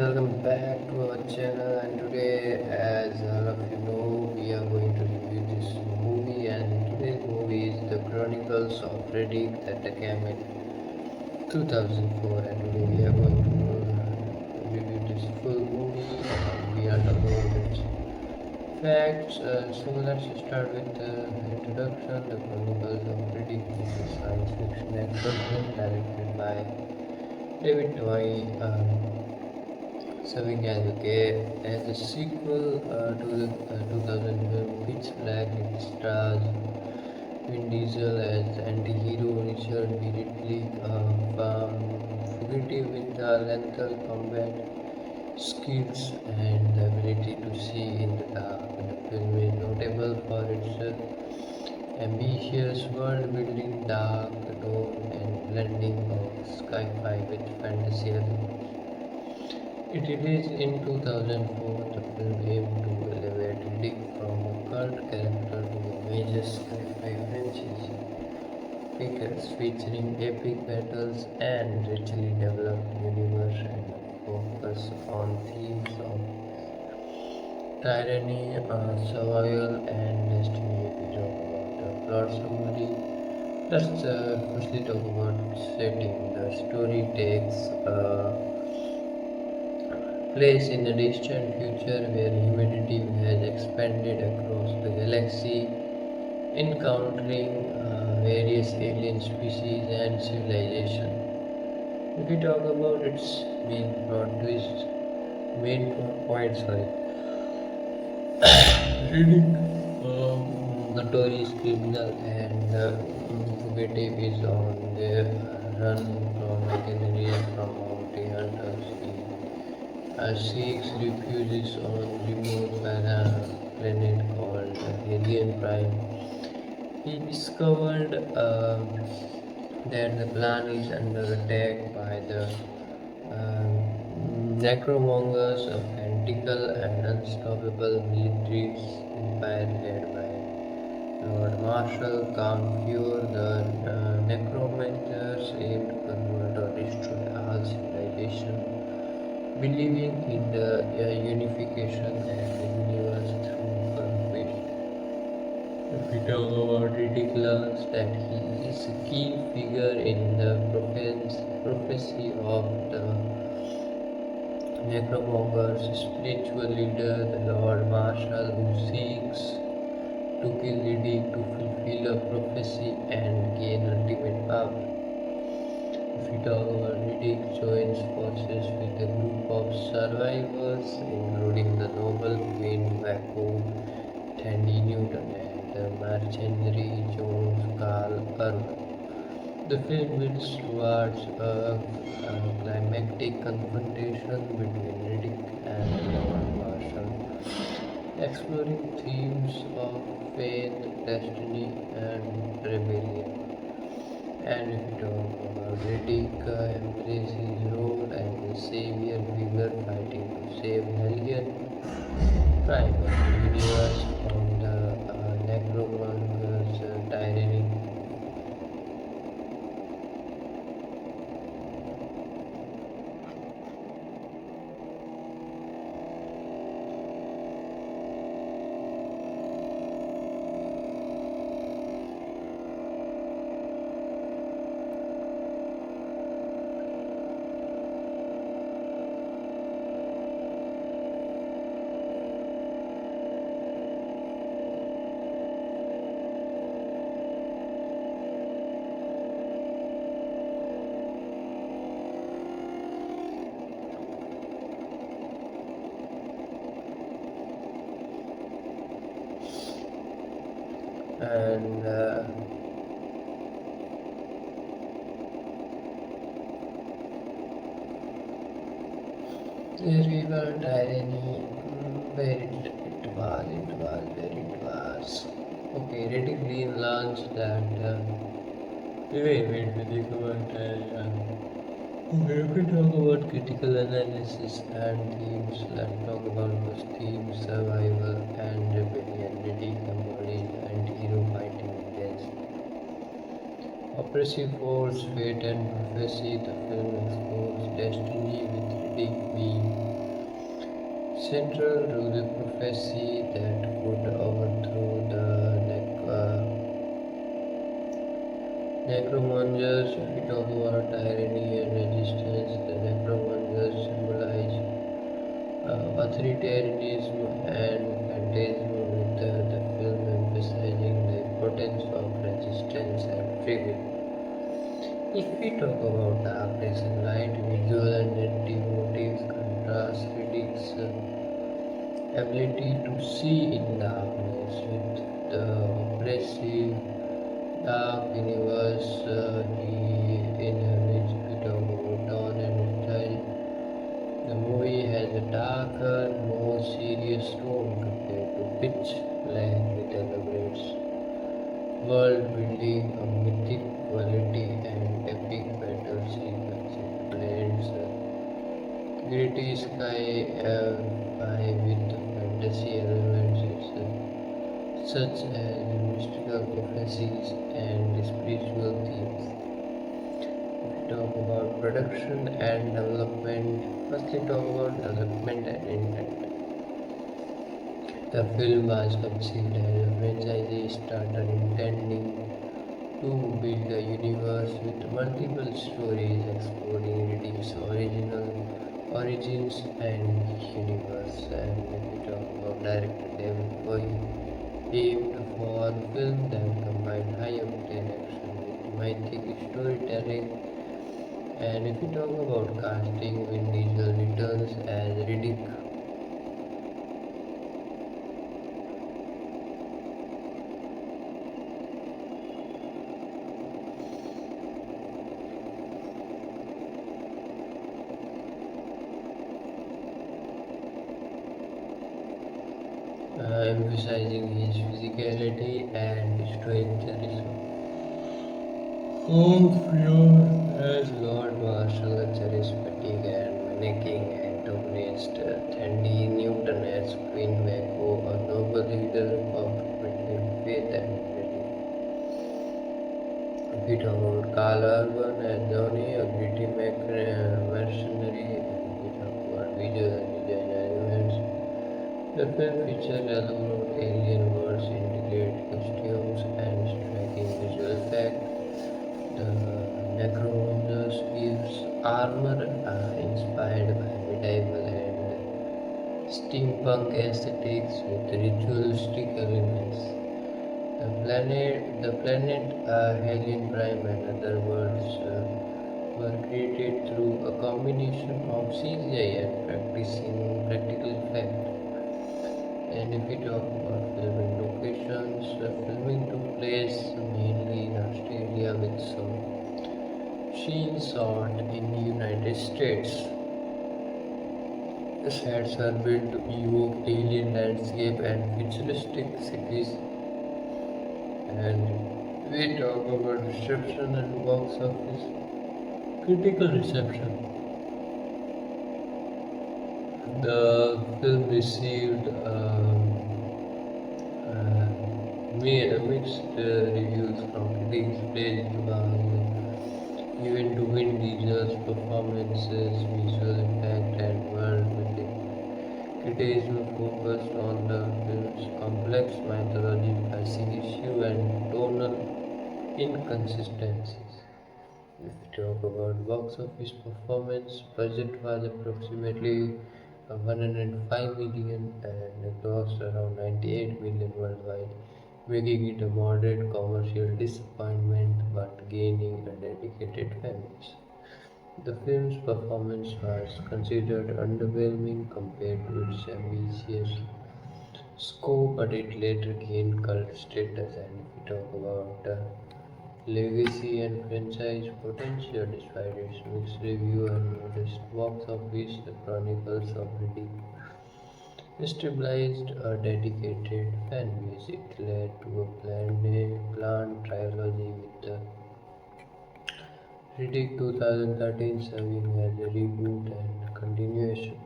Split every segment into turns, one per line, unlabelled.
welcome back to our channel. And today, as all of you know, we are going to review this movie. And today's movie is the Chronicles of Riddick that came in 2004. And today we are going to review this full movie. And we are talking about its facts. So let's start with the introduction. The Chronicles of Riddick is a science fiction action film directed by David Toy. Serving as a sequel to the 2000 film Pitch Black. It stars Vin Diesel as the anti-hero Richard B. Riddick, fugitive with the lethal combat skills and the ability to see in the dark. The film is notable for its ambitious world-building, dark tone, and blending of sci-fi with fantasy elements. It released in 2004. The film aimed to elevate Riddick from a cult character to a major sci-fi franchise, featuring epic battles and richly developed universe and focus on themes of tyranny, survival, and destiny. If we talk about the plot summary, let's firstly talk about setting. The story takes place in a distant future where humanity has expanded across the galaxy, encountering various alien species and civilization. If we talk about its main plot twist, main plot point, sorry, Riddick, notorious criminal and fugitive, is on the run from mercenaries from bounty hunters. He seeks refugees on remote planet called Alien Prime. He discovered that the planet is under attack by the necromongers, a fanatical and unstoppable military empire led by Lord Marshal Camphor. The necromancers aim to convert or destroy all civilization, believing in the unification of the universe through conquest. If we talk about Riddick learns that he is a key figure in the prophecy of the necromongers, spiritual leader, the Lord Marshal, who seeks to kill Riddick to fulfill a prophecy and gain ultimate power. If we talk about Riddick joins forces with a group of survivors, including the noble Queen Vaco, Thandie Newton, and the mercenary Jones Carl Urban. The film builds towards a climactic confrontation between Riddick and Lord Marshal, exploring themes of faith, destiny, and rebellion. And if we talk about Riddick, embraces his role as a savior figure fighting to save Hellion Prime of the universe from the necromancer's tyranny. And the river tyranny, where it was. Okay, Riddick Green launched that. Wait, we think about okay, we talk about critical analysis and themes. Let's talk about those themes: survival and rebellion. Riddick embodies the anti-hero fighting against oppressive force, fate, and prophecy. The film explores destiny with Riddick being Central to the prophecy that could overthrow the necromongers. If we talk about tyranny and resistance, the necromongers symbolize authoritarianism and fantasm, with the film emphasizing the importance of resistance and free will. If we talk about darkness and light, visual and narrative motifs contrast Riddick's ability to see in darkness with the oppressive dark universe he inhabits. If we talk about dawn and style, the movie has a darker, more serious tone compared to Pitch Black, with elaborate world building, a mythic quality, and epic battle sequence. It blends gritty sci-fi with fantasy elements, such as mystical prophecies and spiritual themes. If we talk about production and development, firstly talk about development and intent. The film was conceived as a franchise starter intending to build a universe with multiple stories exploring Riddick's origins and universe. And if we talk about director David Bowie, aimed for a film that combined high-octane action with mythic storytelling. And if we talk about casting, Vin Diesel returns as Riddick, emphasizing his physicality and stoicism. Fear as Lord Marshal, a charismatic and menacing antagonist. Thandie Newton as Queen Mako, a noble leader of between faith and duty. If we talk about Carl Urban as Johnny, a gritty mercenary. If we talk about visual and design elements, the film features elaborate alien worlds, integrated costumes, and striking visual effects. The necromongers gives armor inspired by medieval and steampunk aesthetics with ritualistic elements. The planet Helion Prime and other worlds were created through a combination of CGI and practicing practical effects. And if we talk about filming locations, filming took place mainly in Australia with some scenes shot in the United States. The sets are built to evoke alien landscape and futuristic cities. And we talk about reception and box office. Critical reception. The film received mixed reviews from critics, praised even to Vin Diesel's performances, visual impact, and world building. Criticism focused on the film's complex mythology, pricing issue, and tonal inconsistencies. If we talk about box office performance, budget was approximately 105 million and grossed around 98 million worldwide, making it a moderate commercial disappointment but gaining a dedicated fans. The film's performance was considered underwhelming compared to its ambitious scope, but it later gained cult status. And if we talk about legacy and franchise potential, despite its mixed review and modest box office, the Chronicles of Riddick stabilized a dedicated fan base. It led to a planned trilogy with the Riddick 2013 serving as a reboot and continuation.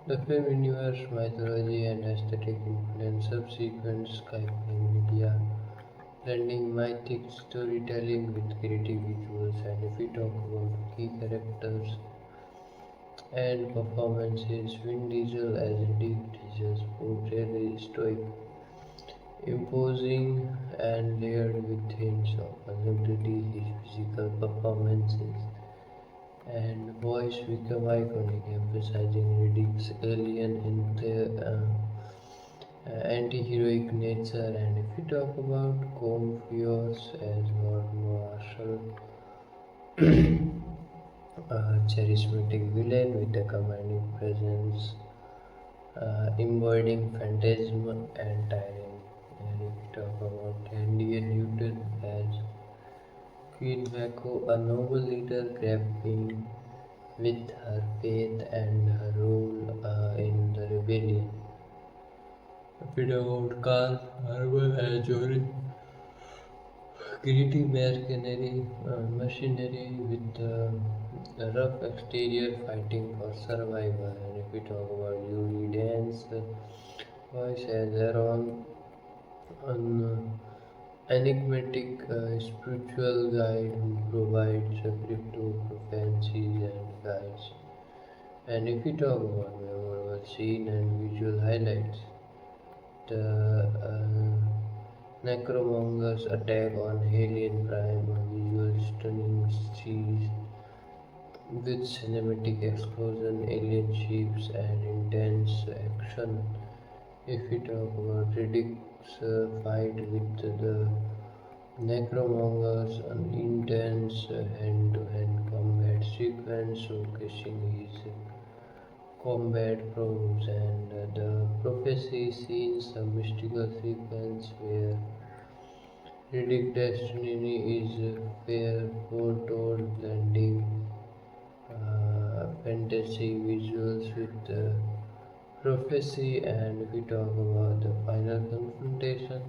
The film universe, mythology, and aesthetic influence subsequent sci-fi media, blending mythic storytelling with creative visuals. And if we talk about key characters, and performances. Vin Diesel as Riddick is portrayed stoic, imposing, and layered with hints of vulnerability. His physical performances and voice become iconic, emphasizing Riddick's alien anti-heroic nature. And if we talk about Confucius as Lord Marshall, a charismatic villain with a commanding presence, embodying phantasm and tyranny. And if we talk about Thandie and Newton as Queen Mako, a noble leader grappling with her faith and her role in the rebellion. If we talk about Carl Harwell as Jory, gritty machinery with a rough exterior fighting for survival. And if we talk about Julie Dance, voice as Aaron, an enigmatic spiritual guide who provides a crypto prophecies and guides. And if we talk about memorable scene and visual highlights, the Necromonger's attack on Alien Prime, a visual stunning series with cinematic explosion, alien ships, and intense action. If we talk about Riddick's fight with the Necromongers, an intense hand-to-hand combat sequence showcasing his combat prowess, and the prophecy scenes, a mystical sequence where Riddick destiny is fair foretold, blending fantasy visuals with prophecy. And we talk about the final confrontation,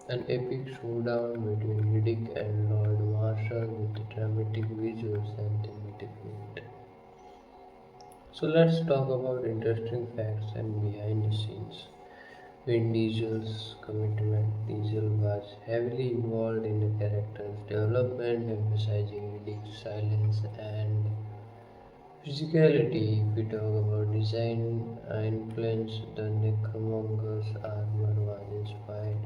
an epic showdown between Riddick and Lord Marshall with dramatic visuals and thematic weight. So let's talk about interesting facts and behind the scenes. Vin Diesel's commitment. Diesel was heavily involved in the character's development, emphasizing Riddick's silence and physicality. If we talk about design influence, the Necromonger's armor was inspired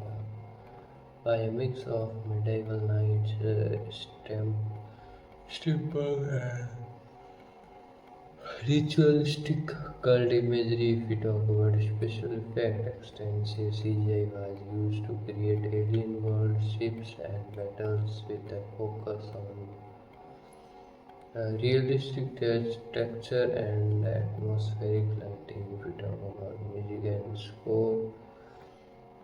by a mix of medieval knights, stipple, and ritualistic cult imagery. If we talk about special effect, extensive CGI was used to create alien world ships and battles with a focus on realistic texture and atmospheric lighting. If we talk about music and score,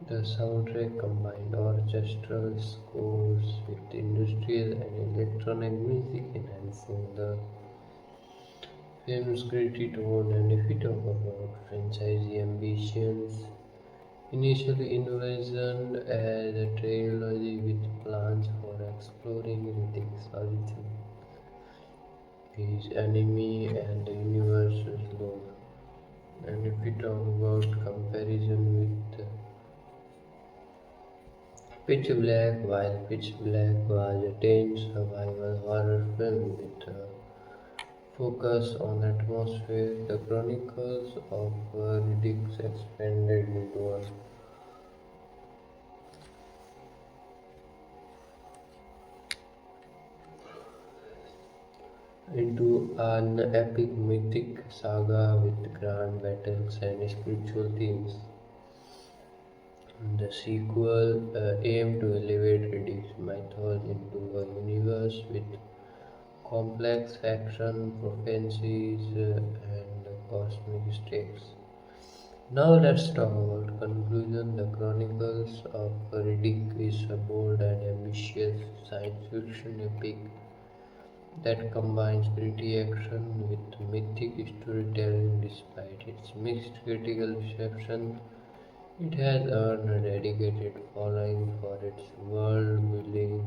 the soundtrack combined orchestral scores with industrial and electronic music, enhancing the film's gritty tone. And if we talk about franchise ambitions, initially envisioned as a trilogy with plans for exploring Riddick's origin, his enemy, and the universe's lore. And if we talk about comparison with Pitch Black, while Pitch Black was a teen survival horror film with a focus on atmosphere, the Chronicles of Riddick expanded into an epic mythic saga with grand battles and spiritual themes. The sequel aimed to elevate Riddick's mythos into a universe with complex faction, prophecies, and cosmic stakes. Now let's talk about conclusion. The Chronicles of Riddick is a bold and ambitious science fiction epic that combines gritty action with mythic storytelling. Despite its mixed critical reception, it has earned a dedicated following for its world-building,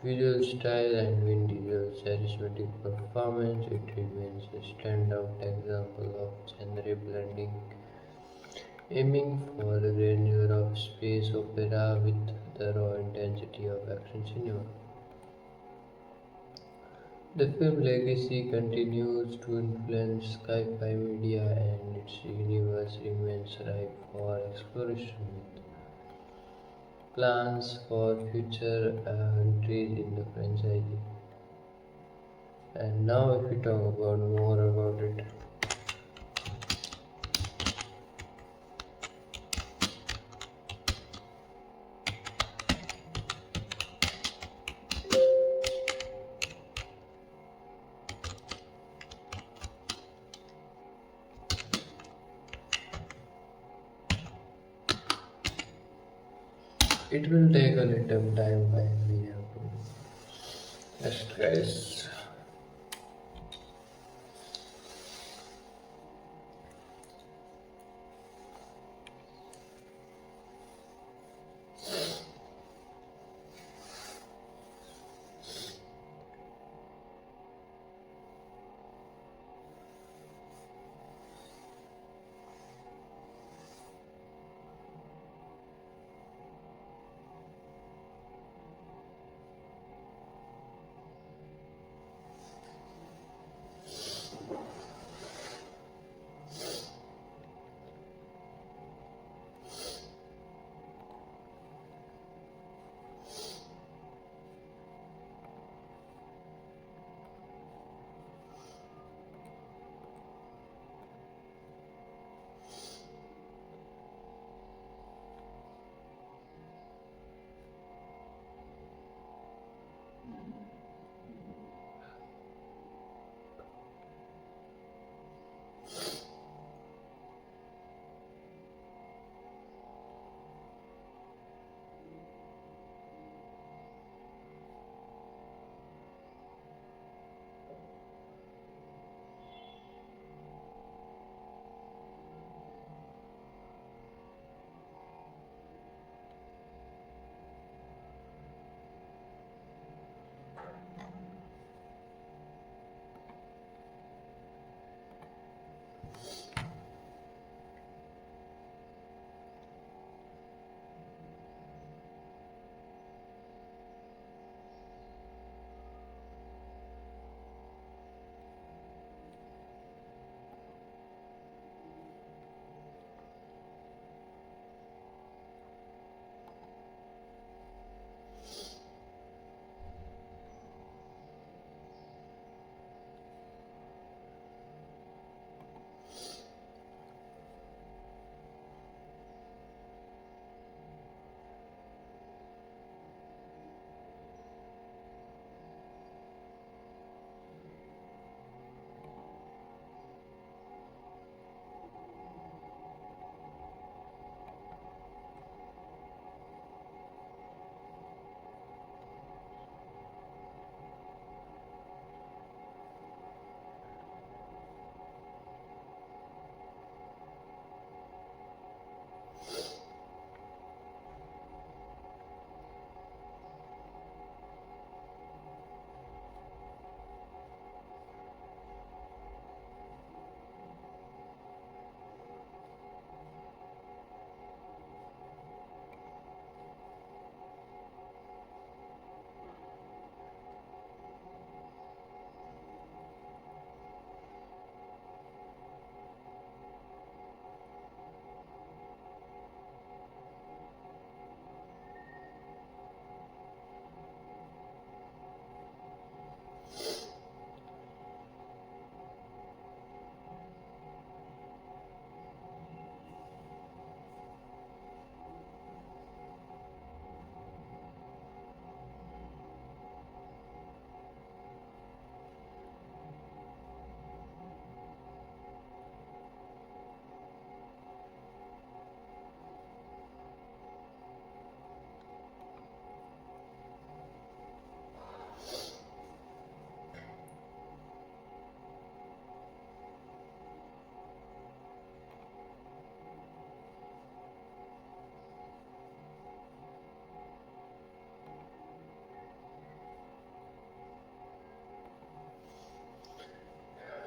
visual style, and Vin Diesel's charismatic performance. It remains a standout example of genre blending, aiming for the grandeur of space opera with the raw intensity of action cinema. The film legacy continues to influence sci-fi media and its universe remains ripe for exploration with plans for future entries in the franchise. And now if we talk about more about it, it will take a little time and we have to rest guys.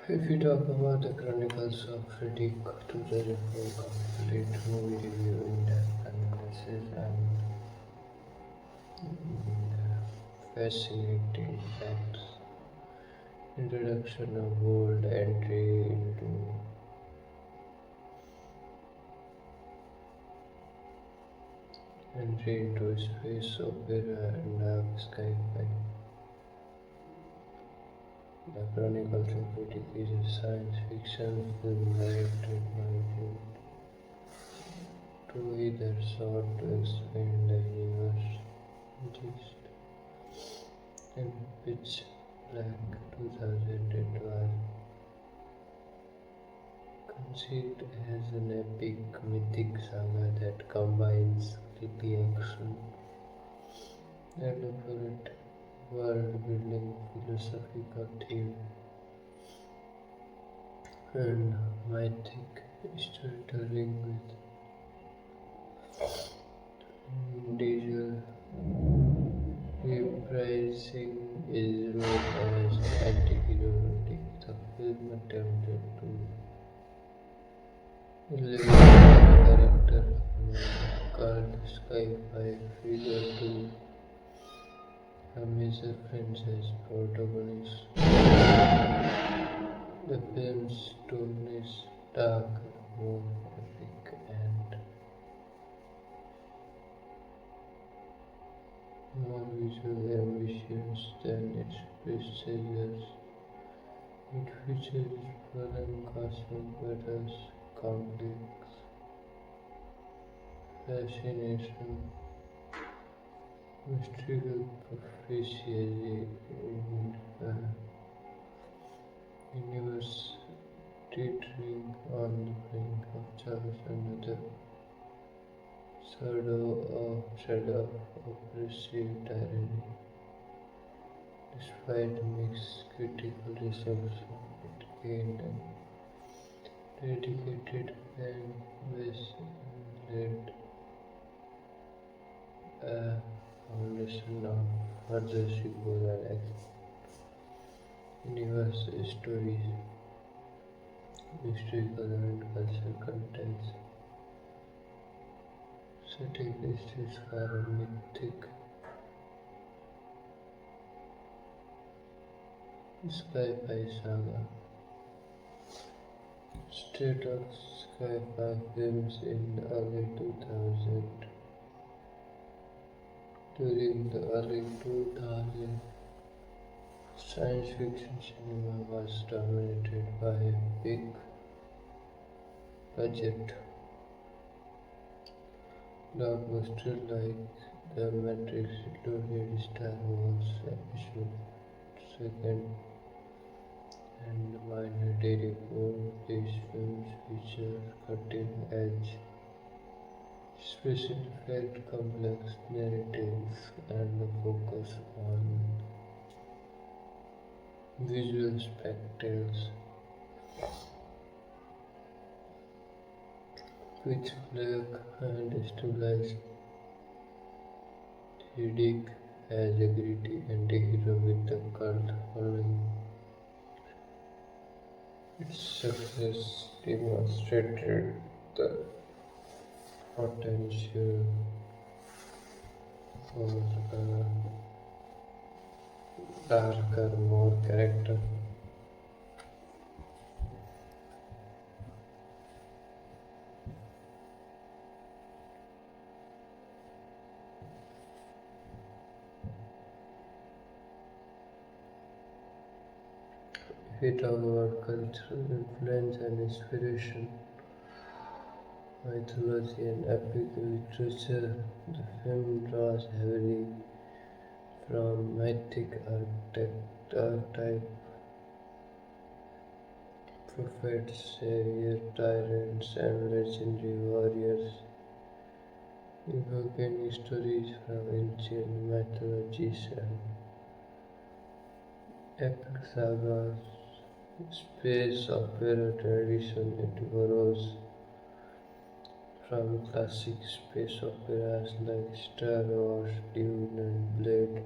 If we talk about the Chronicles of Riddick 2004 complete movie review, in-depth analysis, and fascinating facts, introduction of world entry into space opera and dark sci-fi. The Chronicles of Riddick is a science fiction film directed by to either sought to expand the universe gist in Pitch Black 2000 it was conceived as an epic mythic saga that combines creepy action, elaborate world-building, philosophical theme, and mythic storytelling with visual reprising his role as the anti-hero Riddick. The film attempted to elevate the character from a cult sci-fi figure to a major franchise protagonist. The film's tone is darker, more epic, and more visually ambitious than its predecessors. It features violent cosmic battles, complex fascination, mystical prophecy, in a universe teetering on the brink of chaos under the shadow of oppressive tyranny. Despite mixed critical reception, it gained a dedicated fan base and laid a foundation of further sequel and universe stories, historical and cultural contents, setting the stage for a mythic sci-fi saga. State of sci-fi films in the early 2000s. During the early 2000s, science fiction cinema was dominated by a big budget blockbusters like The Matrix included Star Wars Episode 2 and Minority Report. These films feature cutting-edge special effects, complex narratives, and a focus on visual spectacles, which Black and stabilized Riddick as a gritty anti-hero with a cult following. Its success demonstrated the potential for a darker, more character. If we talk about cultural influence and inspiration, mythology and epic literature, the film draws heavily from mythic archetype, prophets, saviors, tyrants, and legendary warriors, evoking stories from ancient mythologies and epic sagas. Space opera tradition, it borrows from classic space operas like Star Wars, Dune, and Blade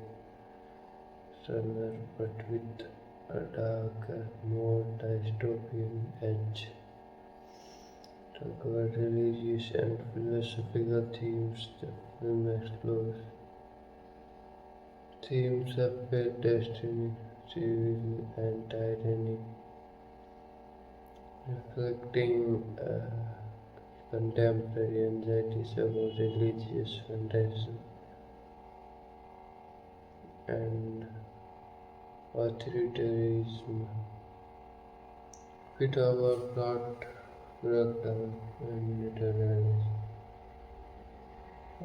Runner, but with a darker, more dystopian edge. Talk about religious and philosophical themes. The film explores themes of fate, destiny, mischievous and tyranny, reflecting contemporary anxieties about religious fantasy and authoritarianism. We talk about plot, character, and literary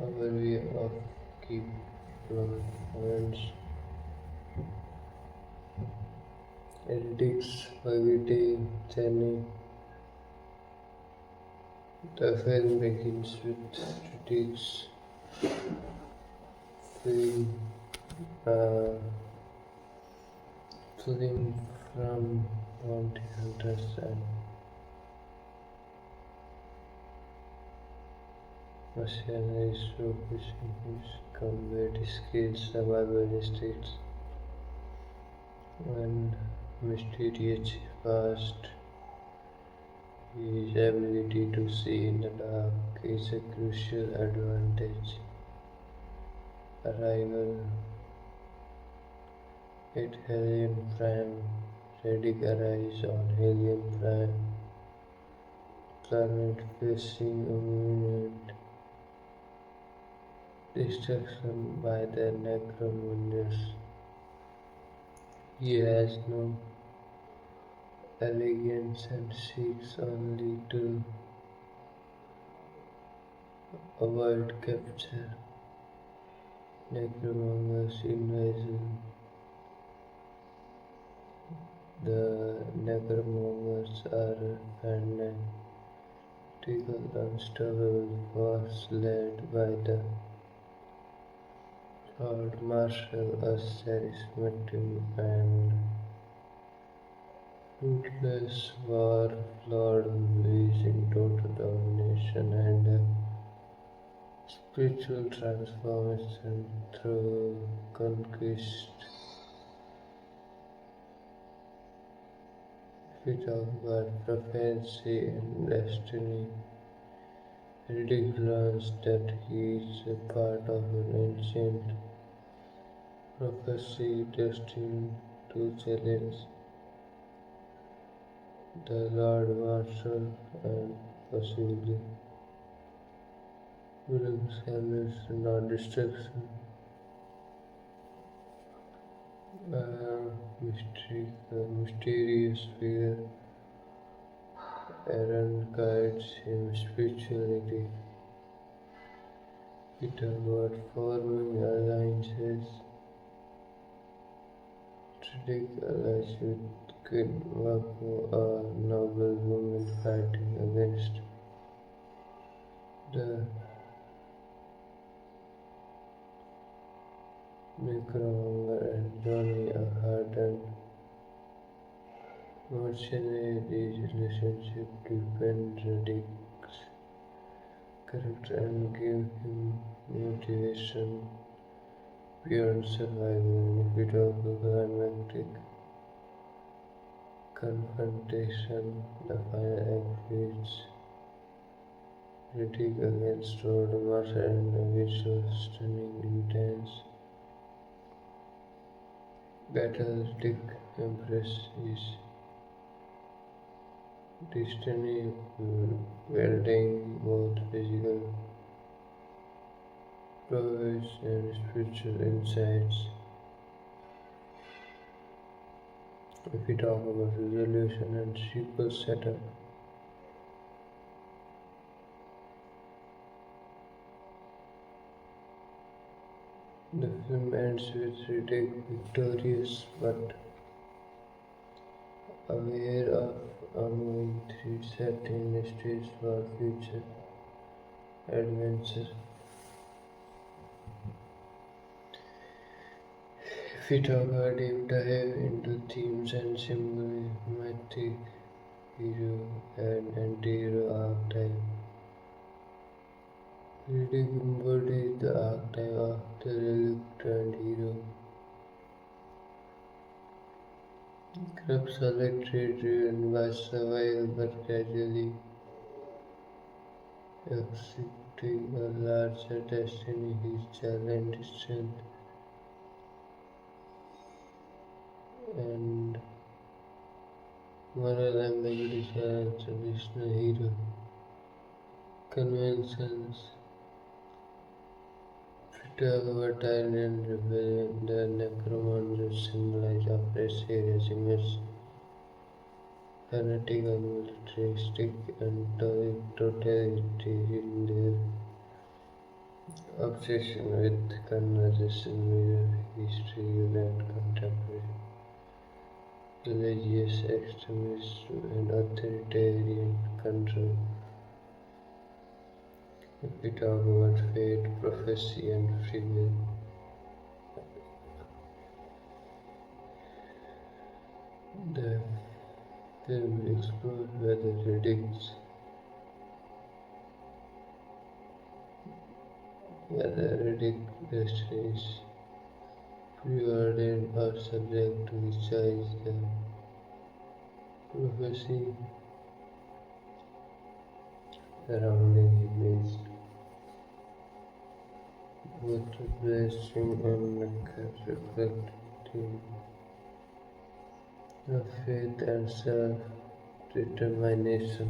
overview of key plot points. Riddick's Spaghetti Thandie. The film begins with Riddick's fleeing, uh, fleeing from bounty hunters and mercenaries focusing his combat skills, survival instincts, and mysterious past. His ability to see in the dark is a crucial advantage. Arrival at Helium Prime. Riddick arrives on Helium Prime planet facing imminent destruction by the Necromorphs. He has no allegiance and seeks only to avoid capture. Necromorphs invasion. The Necromorphs are fanatical, unstoppable force led by the Lord Marshal, a charismatic and ruthless warlord who believes in total domination and spiritual transformation through conquest. If we talk about prophecy and destiny, Riddick learns that he is a part of an ancient prophecy destined to challenge the Lord Marshal and possibly bring salvation or destruction. Mysterious figure Aaron guides him spirituality. We talk about forming alliances. Riddick allies with Queen Mako, a noble woman fighting against the Necromonger, and Johnny, a hardened mercenary. These relationships deepen Riddick's character and give him motivation beyond survival. If we talk about climactic confrontation, the final act is Riddick against Lord Marshal and a visual stunning intense battle. Riddick embraces destiny, wielding both physical prowess and spiritual insights. If we talk about resolution and sequel setup, the film ends with Riddick victorious but aware of ongoing threats, setting the stage for future adventure. If we talk about deep dive into themes and symbolism, mythic hero and anti-hero archetype, Riddick embodies the archetype of the reluctant hero. Crab solitary, driven by survival but gradually accepting a larger destiny. His challenge strength and moral ambiguity challenge traditional hero conventions. Pitagora and rebellion, the necromancers symbolize oppressive regimes, fanatical, militaristic, and totalitarian. Their obsession with conversation mirror history and contemporary religious extremism and authoritarian control. If we talk about fate, prophecy, and free will, the film explores whether Riddick destinies preordained or subject to his choice. The prophecy surrounding him is both blessing and reflecting of faith and self-determination.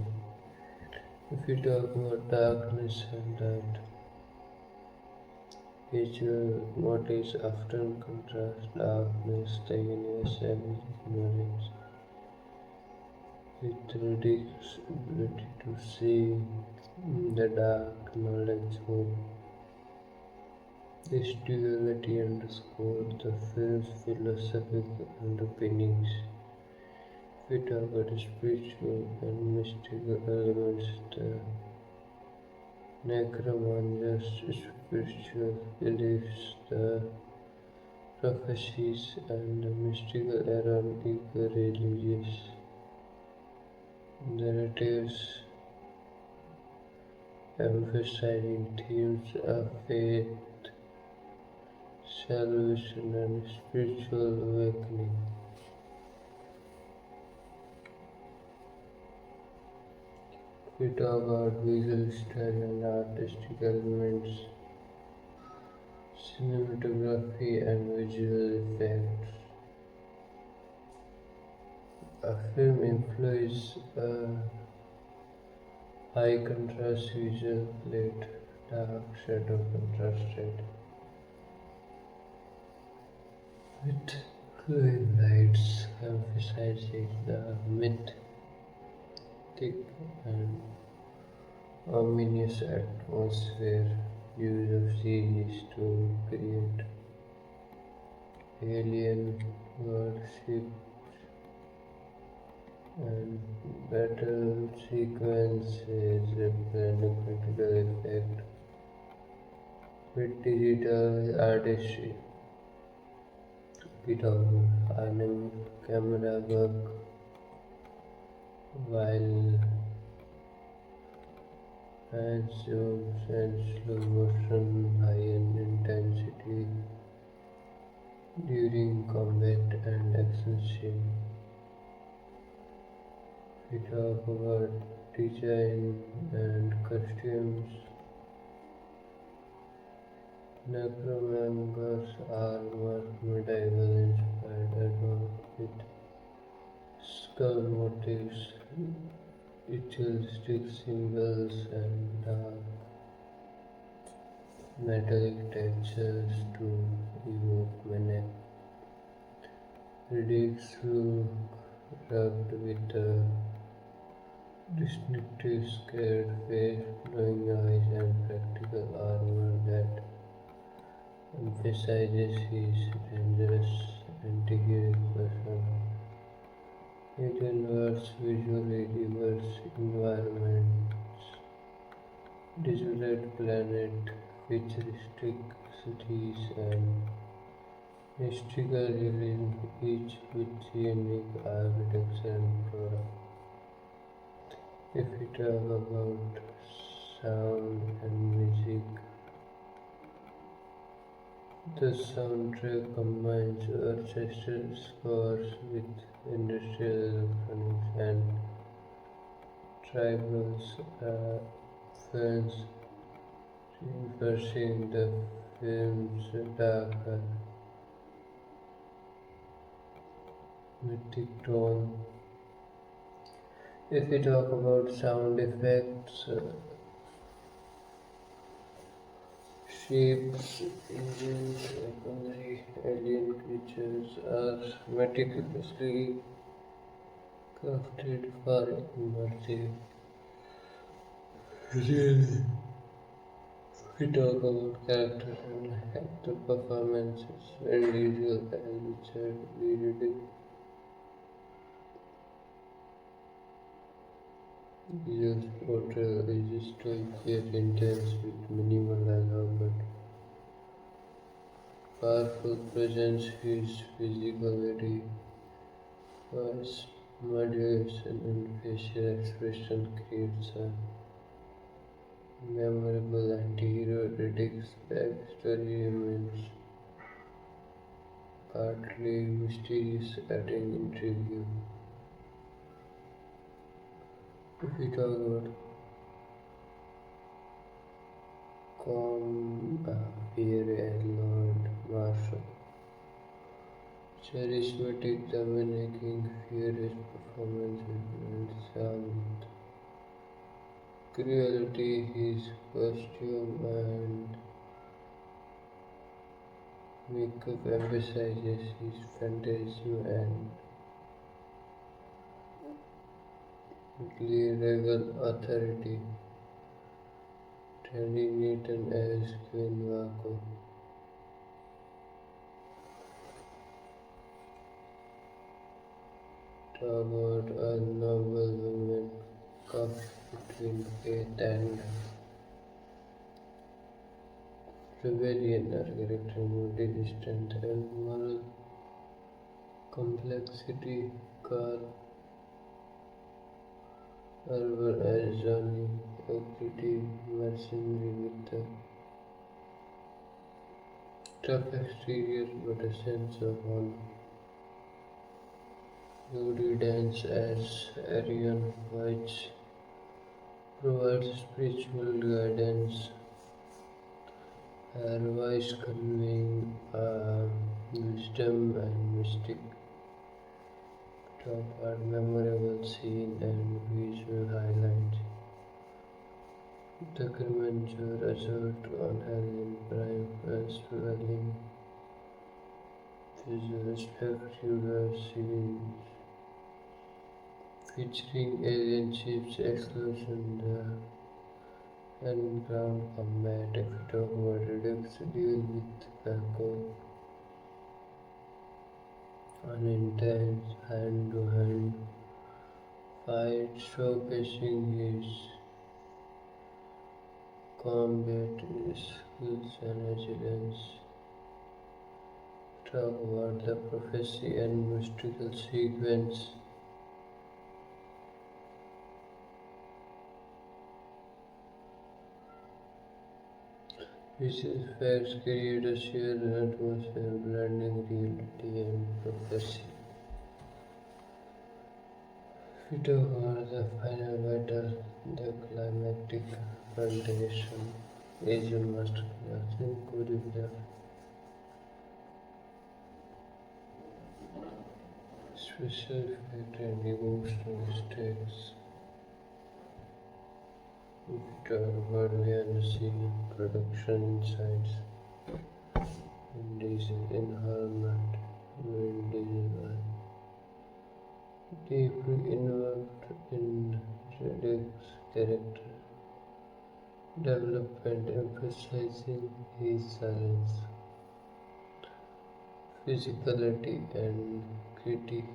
If we talk about darkness and light, visual motifs often contrast darkness, the universality knowledge, with Riddick's ability to see in the dark knowledge hope. This duality underscores the film's philosophical underpinnings. We talk about spiritual and mystical elements, the necromancer's spiritual beliefs, the prophecies, and the mystical around eco-religious narratives emphasizing themes of faith, salvation, and spiritual awakening. We talk about visual style and artistic elements, cinematography, and visual effects. A film employs a high contrast visual plate, dark shadow contrasted with glowing lights, emphasizing the mythic and ominous atmosphere. Use of CGs to create alien worship and battle sequences representing practical effect with digital artistry. We talk about dynamic camera work while and zooms and slow motion high-end intensity during combat and action scene. We talk about design and costumes. Necromancer's armor medieval inspired adorned with skull motifs, ritualistic symbols, and dark metallic textures to evoke menace. Riddick's look rubbed with a distinctive scared face, glowing eyes, and practical armor that emphasizes his dangerous anti-hero persona. It inverts visually diverse environments, desolate planet, futuristic cities, and mystical realism, each with unique architecture and flora. If we talk about sound and music, the soundtrack combines orchestral scores with industrial electronics and tribal films, reinforcing the film's darker mythic tone. If we talk about sound effects, shapes, engines, weaponry, alien creatures are meticulously crafted for immersive. Really, we talk about character and actor performances. Vin Diesel as Richard Riddick, Diesel's portrayal is stoic yet intense with minimal dialogue but powerful presence. His physicality, voice modulation, and facial expression creates a memorable anti-hero. Riddick's backstory remains partly mysterious, adding intrigue. If we talk about Pierre and Lord Marshall, charismatic, dominating, furious performances and sound cruelty, his costume and makeup emphasizes his phantasm and regal authority. Thandie as Queen Wako. Talk about a noble woman caught between faith and rebellion. Her character embodies strength and moral complexity. Carl Urban as Johnny, a gritty mercenary with a tough exterior but a sense of honor. Judi Dench as Arian White provides spiritual guidance, her voice conveying wisdom and mystic. Top are memorable scene and visual highlights. The Kilimanjaro resort on Helen Prime as swelling visual spectacular scenes featuring alien ships explosion and ground combat. If we talk about Riddick's deal with Paco, an intense hand-to-hand fight showcasing his combat skills and resilience. Talk about the prophecy and mystical sequence. These effects create a shared atmosphere blending reality and prophecy. We talk about the final battle, the climactic confrontation is a masterclass in choreography, special effect and emotional stakes. We talk about behind the scene production insights. Vin Diesel in Harmony. Vin Diesel are deeply involved in Riddick's character development, emphasizing his silence, physicality, and gritty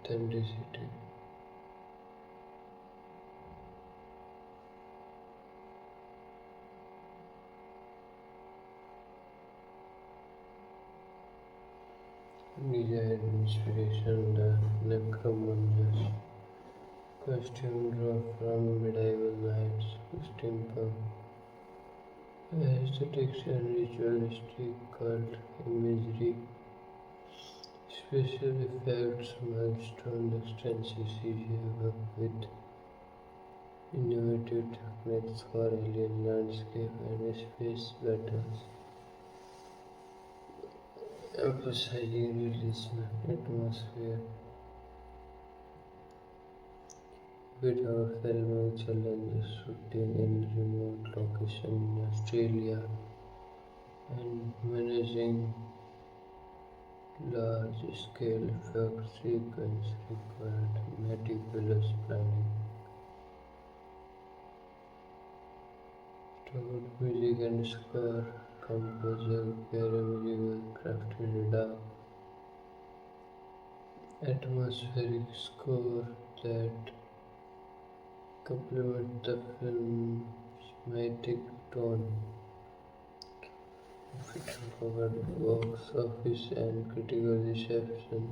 authenticity. Design inspiration, the necromancer's costume draw from medieval knights, steampunk aesthetics and ritualistic cult imagery, special effects, milestone extensive CGI work with innovative techniques for alien landscape and space battles. emphasizing realism and atmosphere. Without filming challenges shooting in remote location in Australia and managing large-scale effect sequence required meticulous planning. Stored music and score composer Pierre crafted a dark, atmospheric score that complement the film's thematic tone. If we talk about box office and critical reception,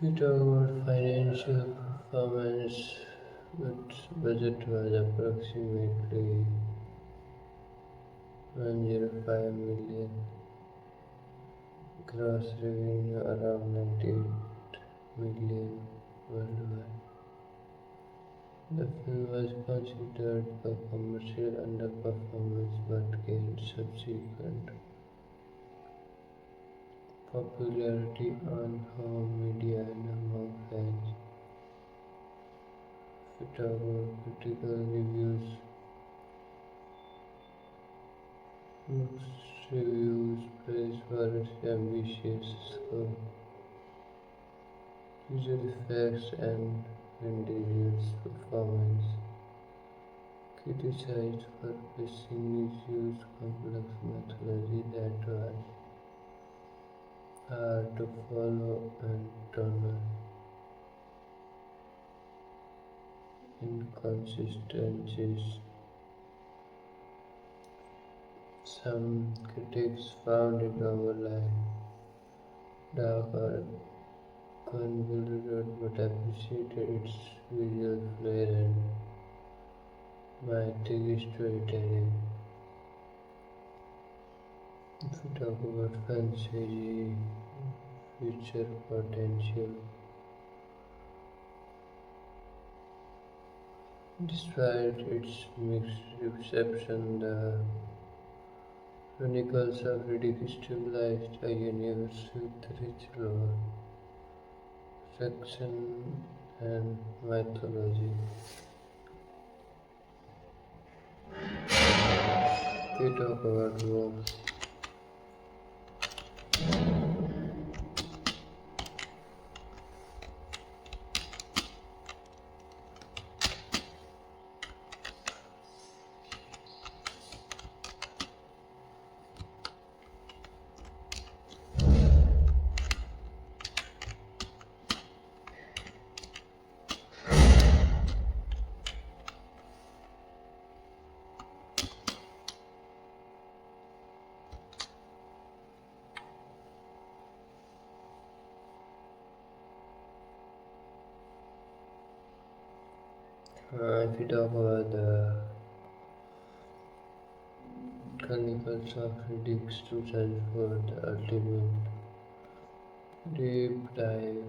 we talk about financial performance, its budget was approximately 105 million, gross revenue around 98 million worldwide. The film was considered a commercial underperformance but gained subsequent popularity on home media and among fans. If we talk about critical reviews, mixed reviews praise for its ambitious score, visual effects, and Vin Diesel's performance. Criticized for pacing issues, complex mythology that was hard to follow, and tonal inconsistencies. Some critics found it overly dark or convoluted but appreciated its visual flair and mythic storytelling. If we talk about fantasy future potential, despite its mixed reception, the Chronicles of Riddick stabilized a universe with rich lore, fiction, and mythology. We talk about Rome. If we talk about the Chronicles of Riddick 2004, the ultimate deep dive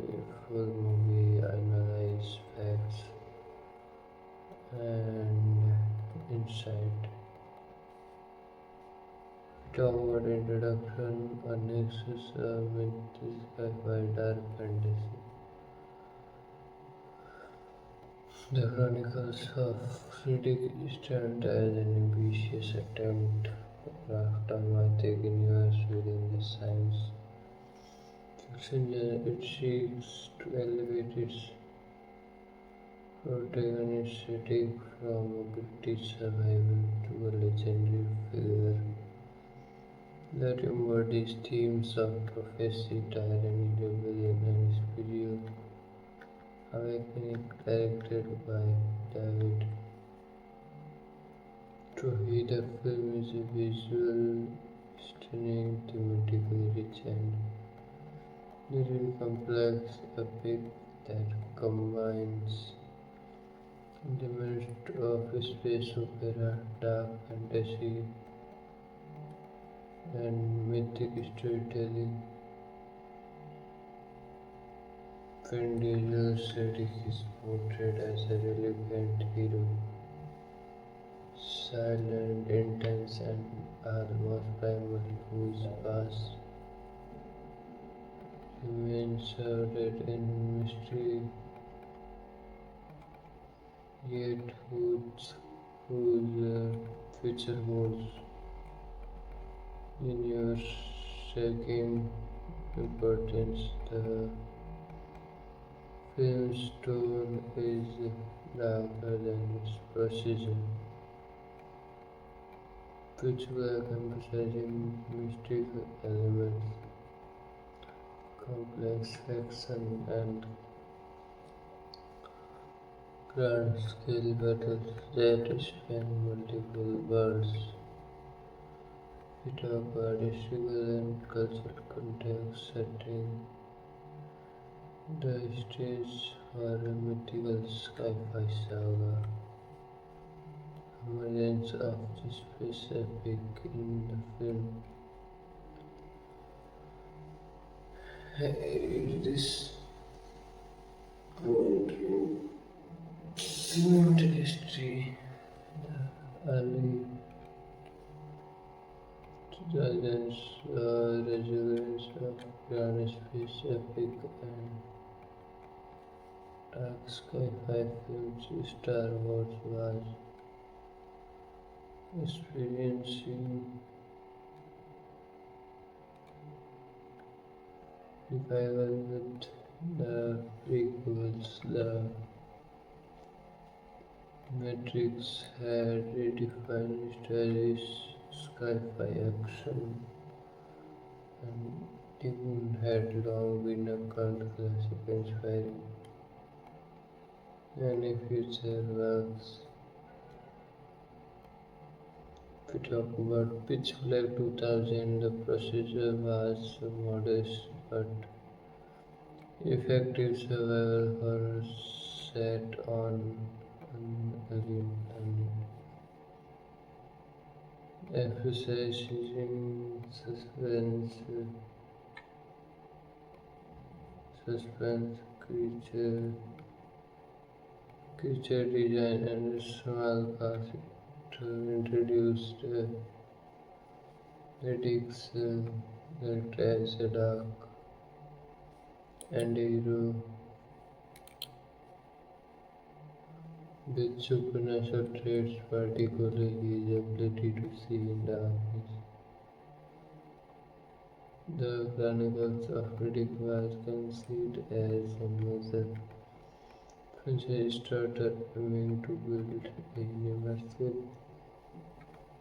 full movie analyze facts and insight. We talk about introduction, a nexus myth, sci-fi, dark fantasy. The Chronicles of Riddick stand as an ambitious attempt to craft a mythic universe within the science fiction genre. It seeks to elevate its protagonist Riddick from a British survival to a legendary figure that embodies themes of prophecy, tyranny, rebellion, and spiritual awakening, directed by David Trohi. The film is a visual stunning, thematically rich, and literally complex epic that combines elements of space opera, dark fantasy, and mythic storytelling. Vin Diesel's Riddick is portrayed as a relevant hero, silent, intense, and almost primal whose past remains shrouded in mystery, yet whose future holds in your shaking importance. The film's tone is darker than its precision, pitch black emphasizing mystical elements, complex action, and grand-scale battles that span multiple worlds. We talk about historical and cultural context, setting the stage for a mythical sci-fi saga. Emergence of the space epic in the film. This cinematic history, the early 2000s resurgence of grand space epic and dark sci-fi films. Star Wars was experiencing revival with the prequels. The Matrix had redefined stylish sci-fi action, and Dune had long been a cult classic inspiring many future works. If we talk about Pitch Black 2000, the procedure was modest but effective survival horror set on an alien planet, emphasizing suspense, creature design, and a small cast. To introduce Riddick's character as a dark and hero with supernatural traits, particularly his ability to see in darkness. The Chronicles of Riddick was conceived as another franchise starter aiming to build a immersive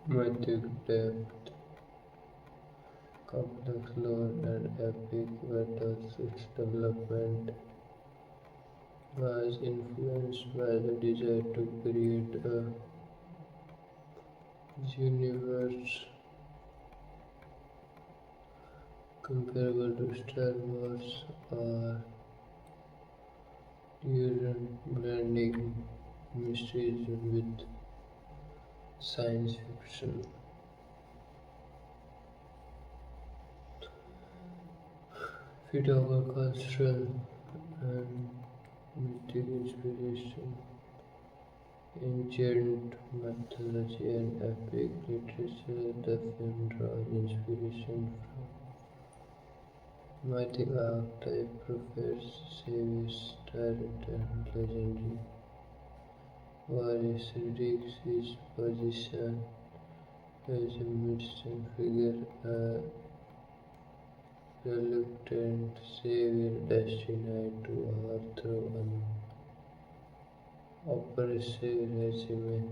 mythic depth, complex lore, and epic battles. Its development was influenced by the desire to create a universe comparable to Star Wars or Dune, blending mysticism with science fiction. If we talk about cultural and mythic inspiration, ancient mythology and epic literature, the film draws inspiration from mythic archetype, prophets, saviors, tyrant, and legendary warriors. Riddick his position as a midstream figure, a reluctant savior destined to overthrow an oppressive regime.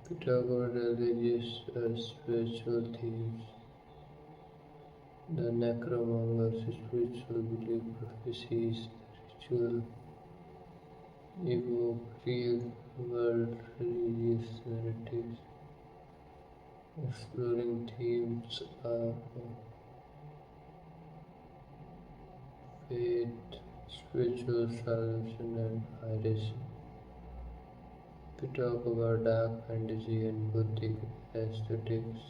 We talk about religious or spiritual themes. The necromancer's spiritual belief prophecies, the ritual evoke real-world religious narratives, exploring themes of faith, spiritual salvation, and heresy. We talk about dark fantasy and Buddhic aesthetics.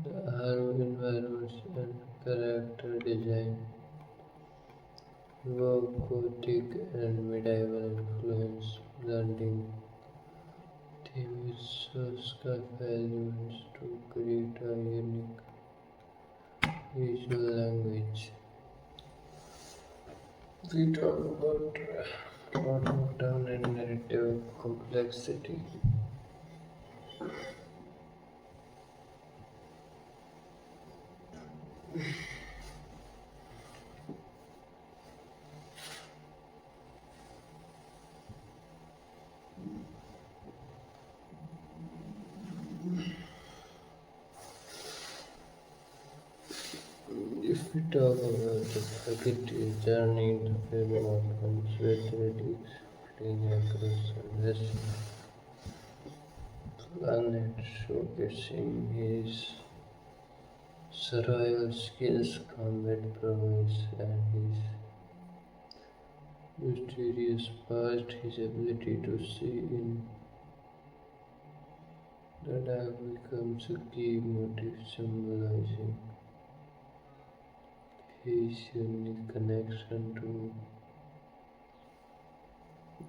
The harem environments and character design evoke Gothic and medieval influence, blending themes of sci-fi elements to create a unique visual language. We talk about plot breakdown and narrative complexity. If we talk about the faculty's journey in the film opens with Riddick's fleeing across a desolate planet, showcasing his survival skills, combat prowess, and his mysterious past. His ability to see in the dark becomes a key motive, symbolizing his unique connection to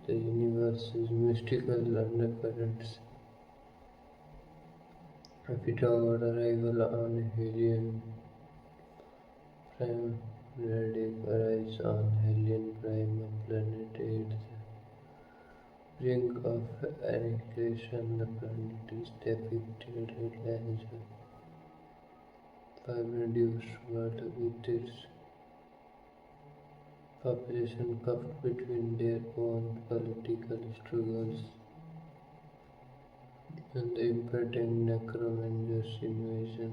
the universe's mystical undercurrents. If we talk about arrival on Helium Prime, Riddick arrives on Helium Prime, a planet at the brink of annihilation. The planet is depicted as a five-reduced world with its population caught between their own political struggles and the impending Necromancer's invasion.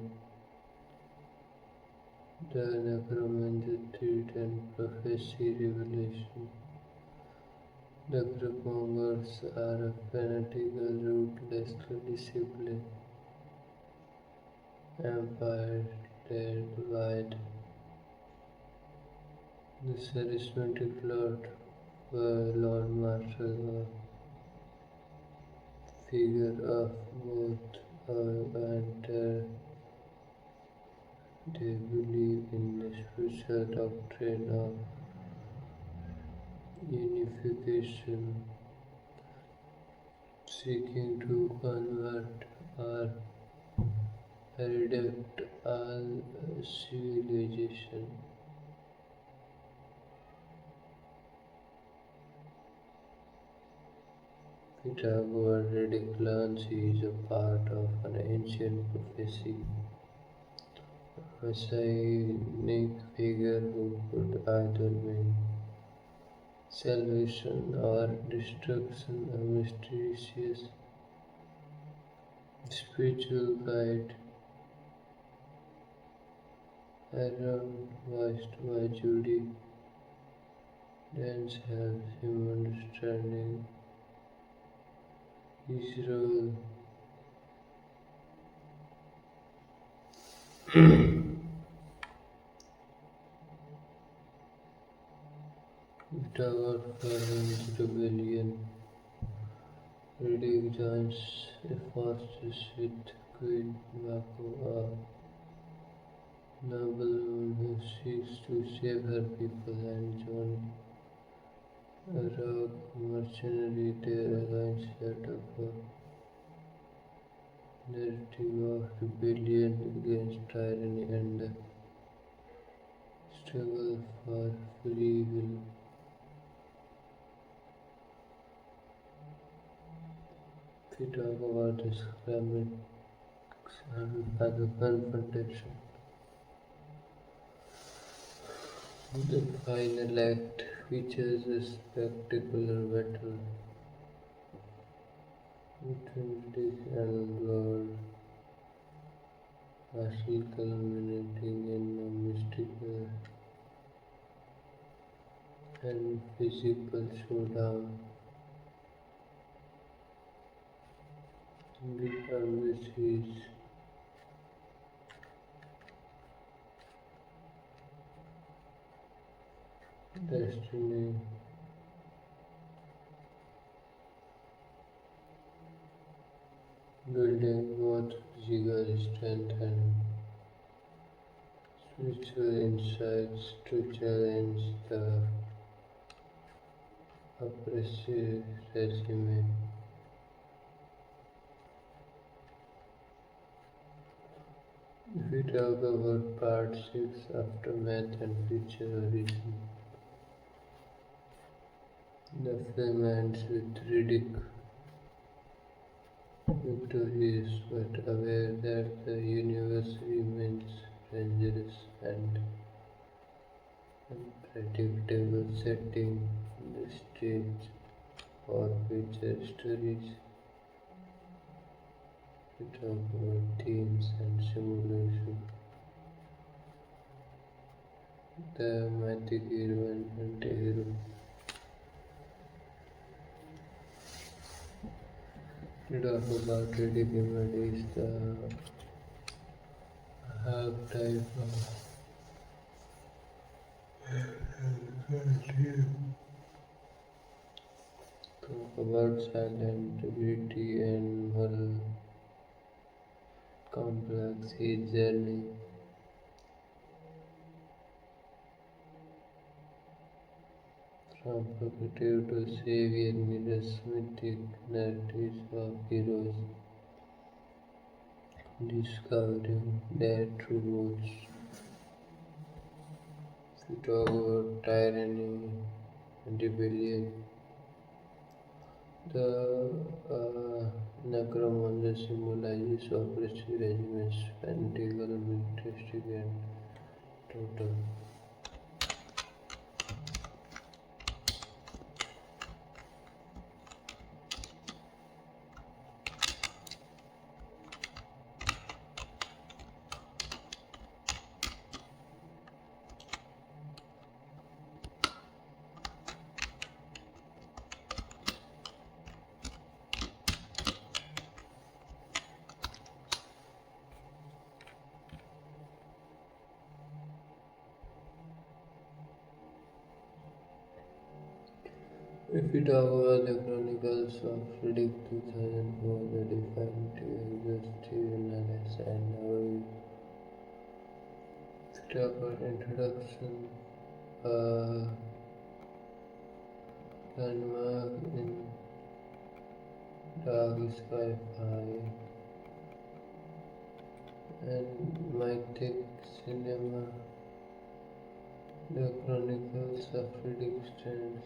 The Necromancer threat and prophecy revelation. The group members are a fanatical, ruthlessly disciplined empire led by the charismatic Lord Marshal, a figure of both awe and terror. They believe in the spiritual doctrine of unification, seeking to convert or eradicate all civilization. Pythagoras ridiculous he is a part of an ancient prophecy, a messianic figure who could either mean salvation or destruction, a mysterious spiritual guide Aaron, voiced by Judy Dench, helps him understanding his role. Without Farhan's rebellion, Riddick joins forces with Queen Mako, a noblewoman who seeks to save her people, and John, a rogue mercenary. Their alliance set up a narrative of rebellion against tyranny and the struggle for free will. If we talk about the climax and the confrontation, the final act features a spectacular battle between Riddick and Lord Marshall, culminating in a mystical and physical showdown. Riddick unleashes his destiny, building both physical strength and spiritual insights to challenge the oppressive regime. If we talk about part 6 aftermath and future origin, the film ends with Riddick victorious but aware that the universe remains dangerous and unpredictable, setting the stage for future stories. We talk about themes and symbolism. The mythic hero and anti-hero. We talk about Riddick embodies the archetype of talk about silent beauty and moral complex his journey from fugitive to savior mirrors mythic narratives of heroes discovering their true roots. We talk about tyranny and rebellion. The necromancer symbolizes oppressive regimes, fanatical, militaristic, and total. If we talk about the Chronicles of Riddick 2004, the definitive exhaustive analysis and overview. If we talk about introduction, uh, landmark in dark sci-fi and mythic cinema, the Chronicles of Riddick stands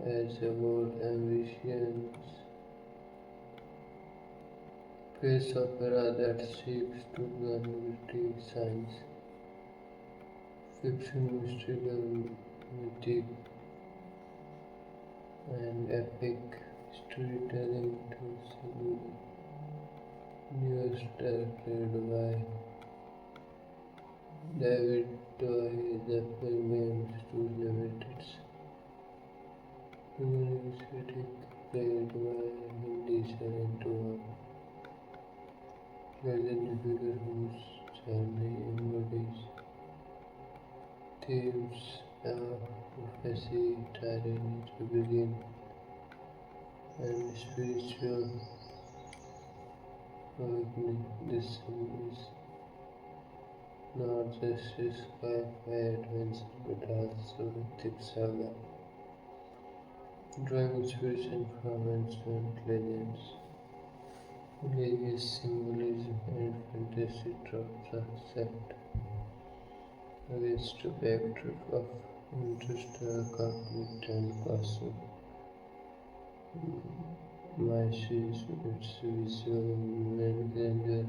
as a bold, ambitious space opera that seeks to blend critique, science fiction, mystical, mythic, and epic storytelling to single universe directed by David Doyle. The film aims to elevate its humanistic played by Thandie into a legendary figure whose journey embodies themes of prophecy, tyranny, rebellion, and spiritual awakening. This film is not just a sci-fi adventure but also a mythic saga, drawing inspiration from ancient legends, religious symbolism, and fantasy tropes are set against a backdrop of interstellar conflict and cosmic messages. Its visual and grandeur,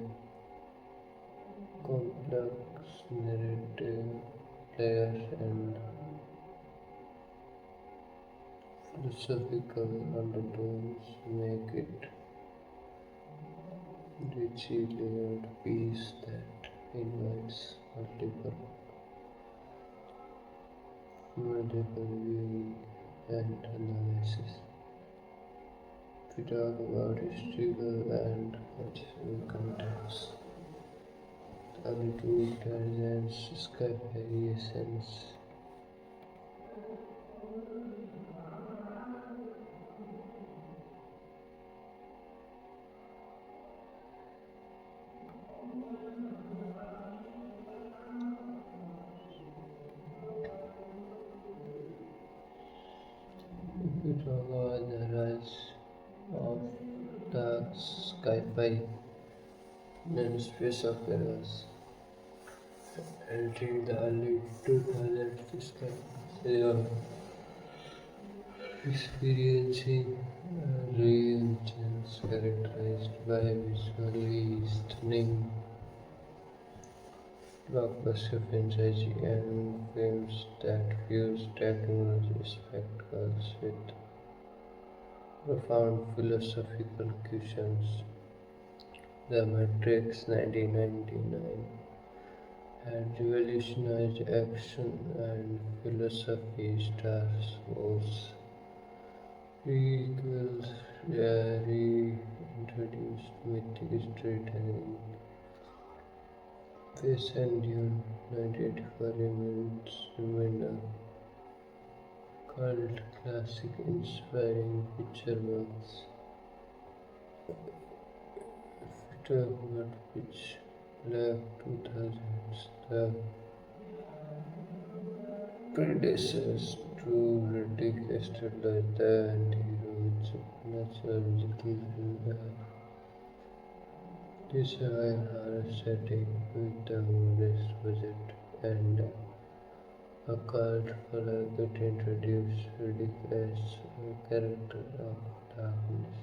complex narrative layers, and philosophical undertones make it richly layered piece that invites multiple viewing and analysis. We talk about historical and cultural context. The ability presents sky variations. talk about the rise of dark sci-fi and space operas entering the early 2000s. They are experiencing a resurgence characterized by visually stunning blockbuster franchises and films that fuse technology spectacles with profound philosophical questions. The Matrix 1999 had revolutionized action and philosophy. Star Wars prequels reintroduced mythic storytelling. Face and Dune 1984 remained a cult classic inspiring picture works. After what which left 2000s, the predecessors to Riddick established the anti-hero supernatural digital this horror setting with the modest budget and a cult following it introduced Riddick as a character of darkness,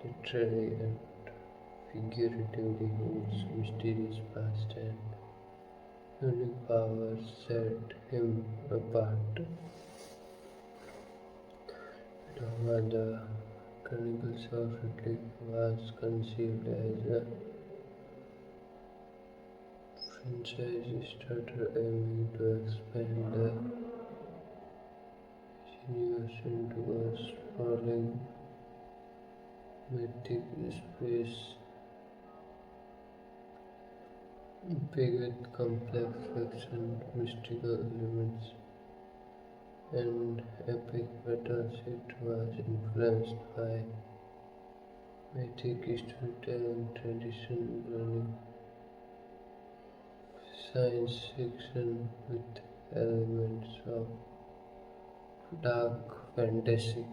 literally and figuratively whose mysterious past and unique powers set him apart. The Chronicles of Riddick was conceived as a franchise starter aiming to expand the universe into a sprawling mythic space big with complex fiction, mystical elements, and epic battles. It was influenced by mythic storytelling tradition, blending science fiction with elements of dark fantasy.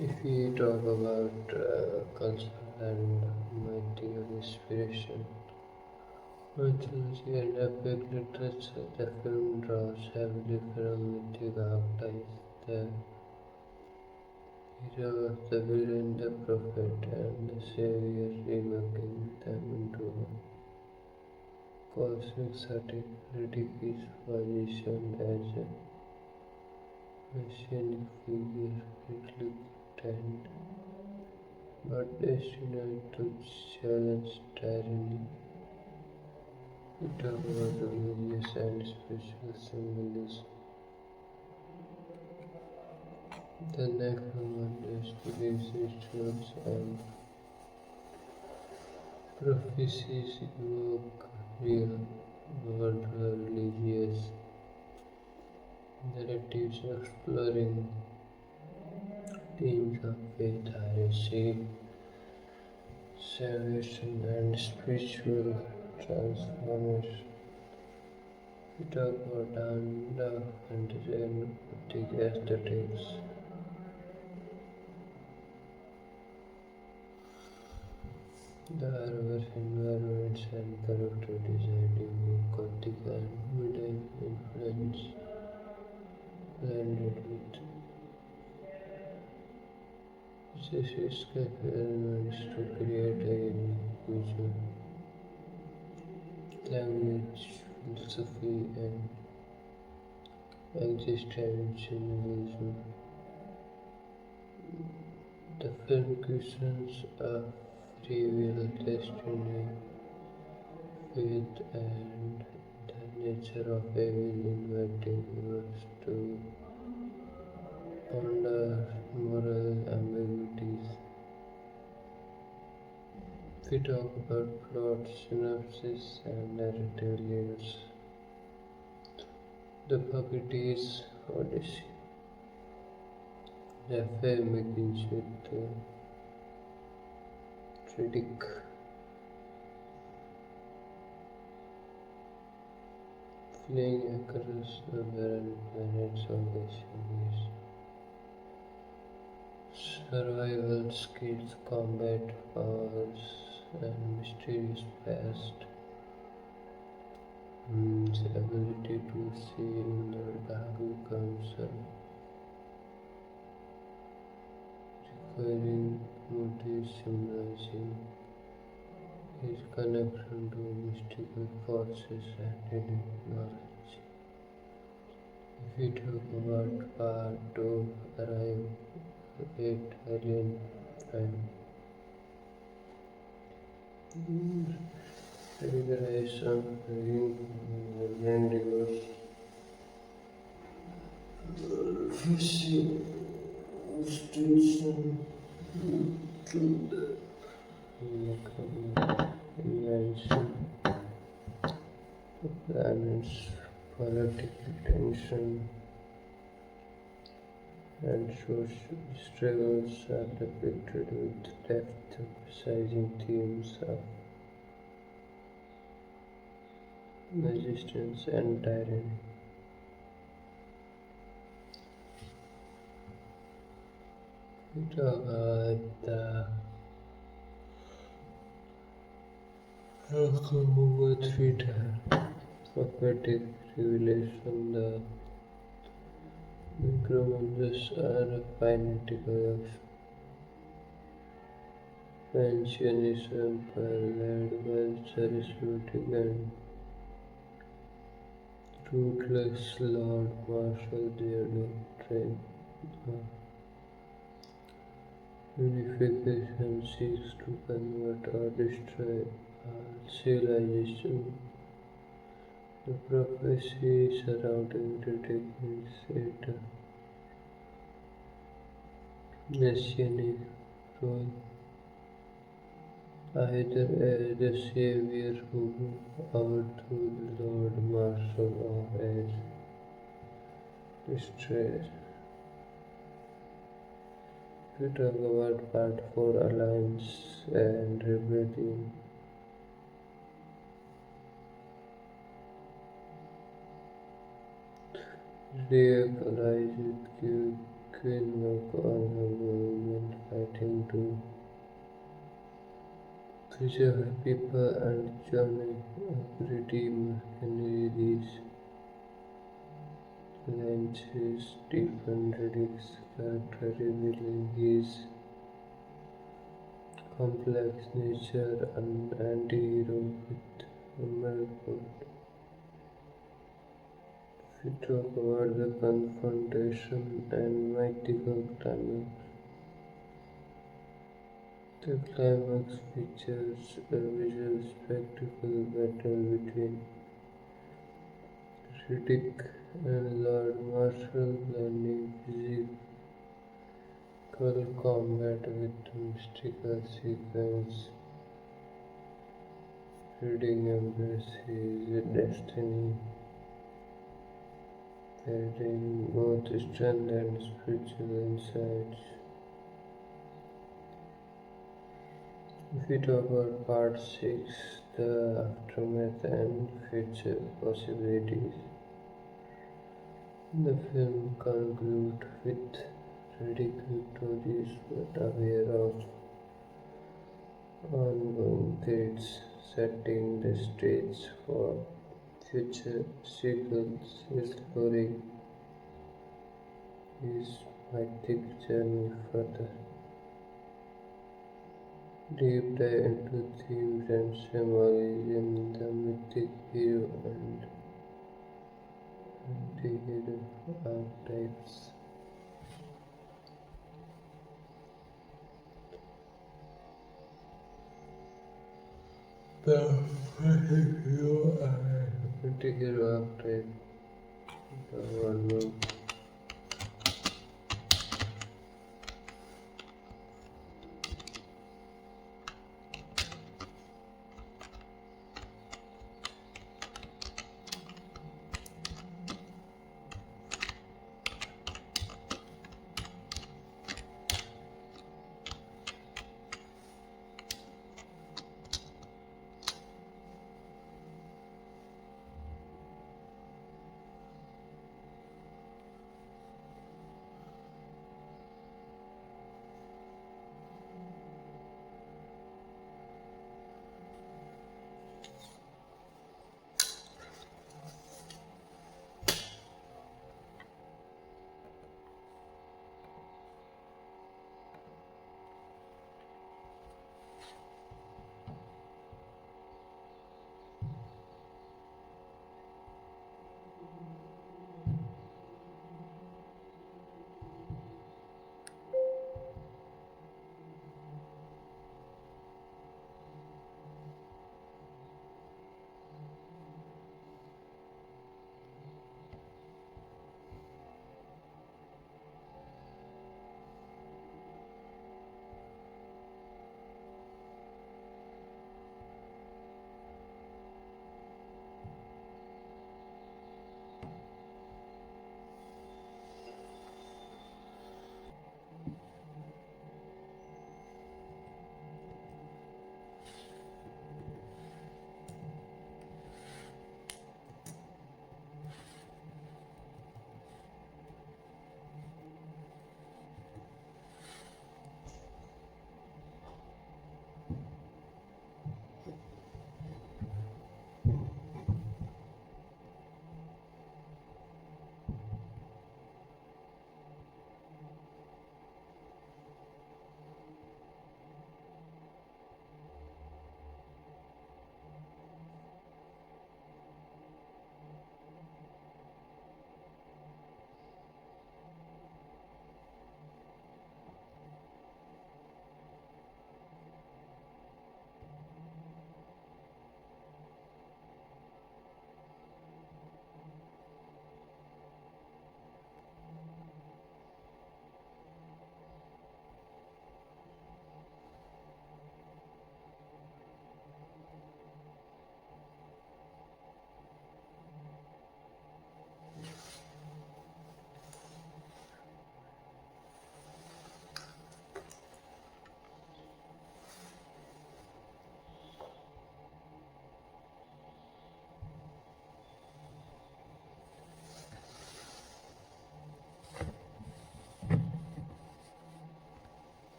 If we talk about cultural and mythical inspiration, mythology and epic literature, the film draws heavily from mythic archetypes. The hero, the villain, the prophet, and the savior, evoking them into a cosmic setting. Riddick is positioned as a messianic figure, reluctant but destined to challenge tyranny. We talk about religious and spiritual symbolism. The necromancer believes rituals and prophecies evoke real world religious narratives exploring themes of faith, heresy, salvation, and spiritual transformation. We talk about the fantasy and mythic aesthetics. The urban environments and character design evoke Gothic and medieval influence blended with cityscape elements to create a unique visual language, philosophy, and existentialism. The film questions of free will, destiny, faith, and the nature of evil, inviting viewers to ponder moral ambiguities. We talk about plot, synopsis, and narrative layers. The Puppeteer's Odyssey. The film begins with Riddick fleeing across the barren planets of the series. Survival skills, combat powers, and mysterious past. The ability to see in the dark becomes requiring motives symbolizing his connection to mystical forces and hidden knowledge. If we talk about part 2, arrive at alien time. Regeneration, Wendigos, fishing, station, invention, the planet's political tension, and social struggles are depicted with depth, emphasizing themes of resistance and tyranny. We talk about the Muhammad prophetic revelation. The necromancers are a fanatical expansionist empire led by charismatic and ruthless Lord Marshal. Their doctrine of unification seeks to convert or destroy all civilization. The prophecy surrounding Riddick hints at a messianic role, either as the savior who overthrew the Lord Marshal or as destroyer. We talk about part 4, Alliance and Rebellion. Riddick allies with Queen on a movement fighting to preserve people and journey of redeem Henry. These alliances deepen Riddick's character, revealing his complex nature and anti-hero with America. We talk about the confrontation and mythical climax. The climax features a visual spectacle battle between Riddick and Lord Marshal, blending physical combat with mystical sequence. Riddick embraces his destiny, carrying both strength and spiritual insights. If we talk about part 6, the aftermath and future possibilities, the film concludes with Riddick victorious but aware of ongoing threats, setting the stage for future sequels exploring his mythic journey further. Deep dive into themes and symbolism, the mythic hero and anti-hero archetypes. The mythic hero and anti-hero archetype. The one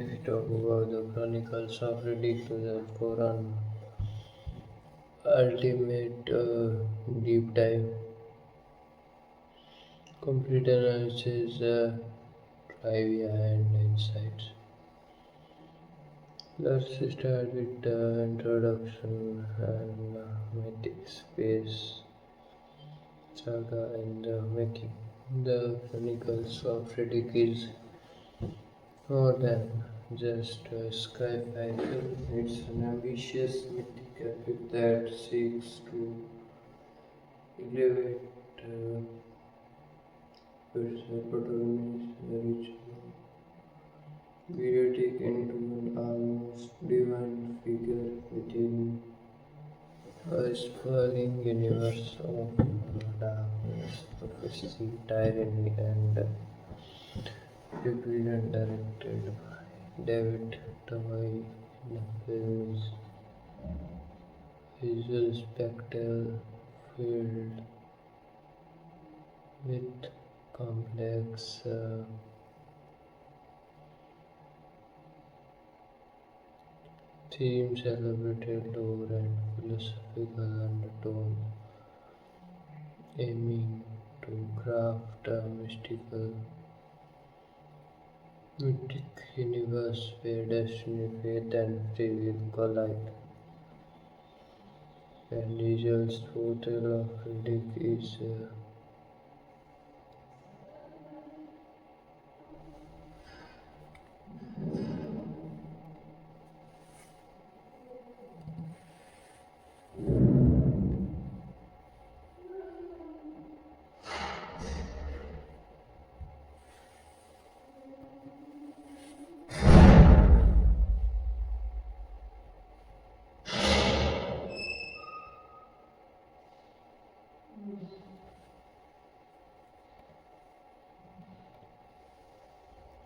If we talk about the Chronicles of Riddick to the Quran, ultimate deep dive, complete analysis, trivia, and insights. Let's start with the introduction and mythic space saga in the making. The Chronicles of Riddick is more than just a sci-fi film. It's an ambitious mythic epic that seeks to elevate its protagonist, the rich Riddick, into an almost divine figure within a sprawling universe of darkness, prophecy, tyranny, and rebellion directed by David Toy. The film is visual spectacle filled with complex themes, elaborated lore, and philosophical undertones, aiming to craft a mythic universe where destiny, faith, and free will collide. And Nigel's portrayal of Riddick is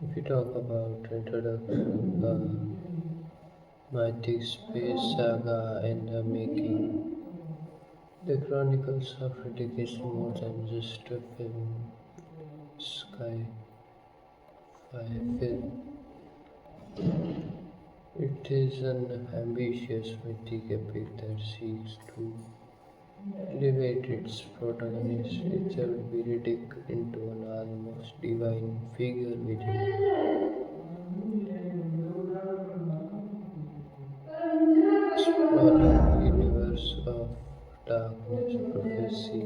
if we talk about introduction, mythic space saga in the making. The Chronicles of Riddick is more than just a sci-fi film. It is an ambitious mythic epic that seeks to elevate its protagonist, Richard Riddick, into an almost divine figure within a sprawling universe of darkness, prophecy,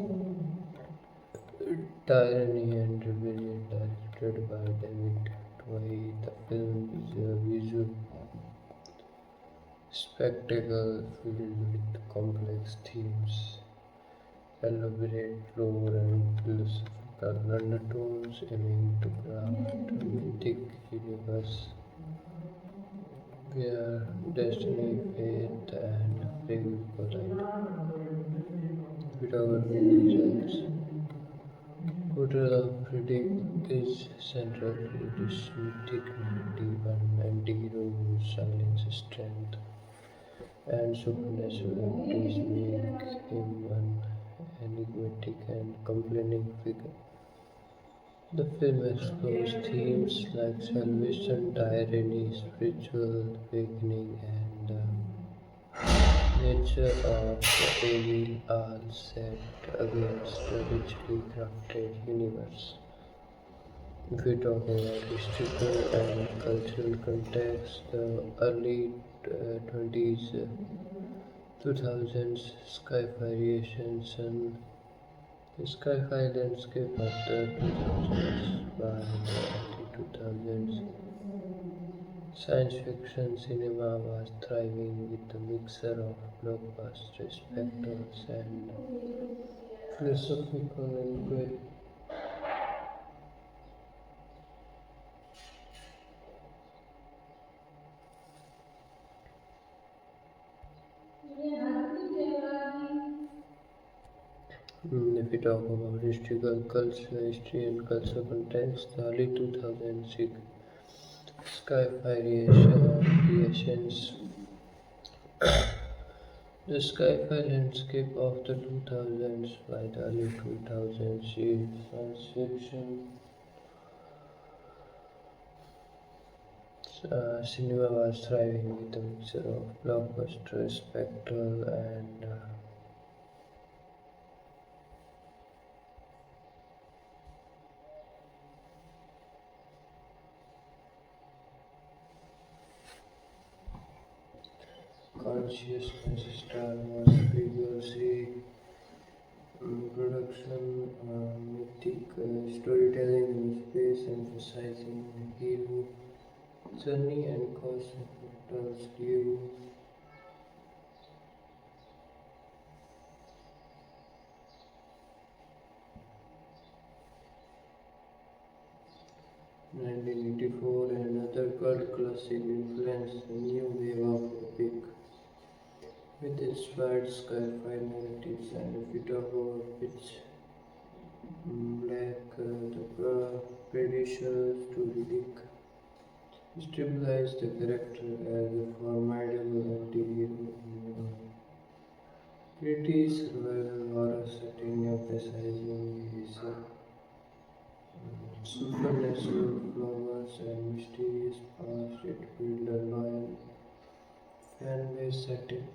tyranny, and rebellion directed by David Twohy. The film is a visual spectacle filled with complex themes, elaborate lore, and philosophical undertones, aiming to craft a mythic universe where destiny, faith, and free will collide. Without religions, portrayal of Riddick is central to this mythic narrative, and anti-hero whose silence, strength, and supernatural abilities make him an enigmatic and compelling figure. The film explores themes like salvation, tyranny, spiritual awakening, and the nature of evil, all set against a richly crafted universe. If we talk about historical and cultural context, the early 20s, 2000s sci-fi variations and the sci-fi landscape of the 2000s. By the early 2000s, science fiction cinema was thriving with a mixture of blockbuster spectacles and philosophical inquiry. If we talk about historical culture, history and cultural context, the early 2000s sci-fi creations, the sci-fi landscape of the 2000s. By the early 2000s, science fiction Cinema was thriving with a mixture of blockbuster, spectacle, and consciousness. Star Wars figures production, mythic storytelling in space, emphasizing hero journey and cosmic battles. Due 1984, another cult classic influenced a new wave of epic with inspired sci-fi narratives. And if we talk about pitch black, the predecessors to Riddick stabilized the character as a formidable anti-hero in British survival horror setting, emphasizing his supernatural powers and mysterious past. It built a loyal fan base setting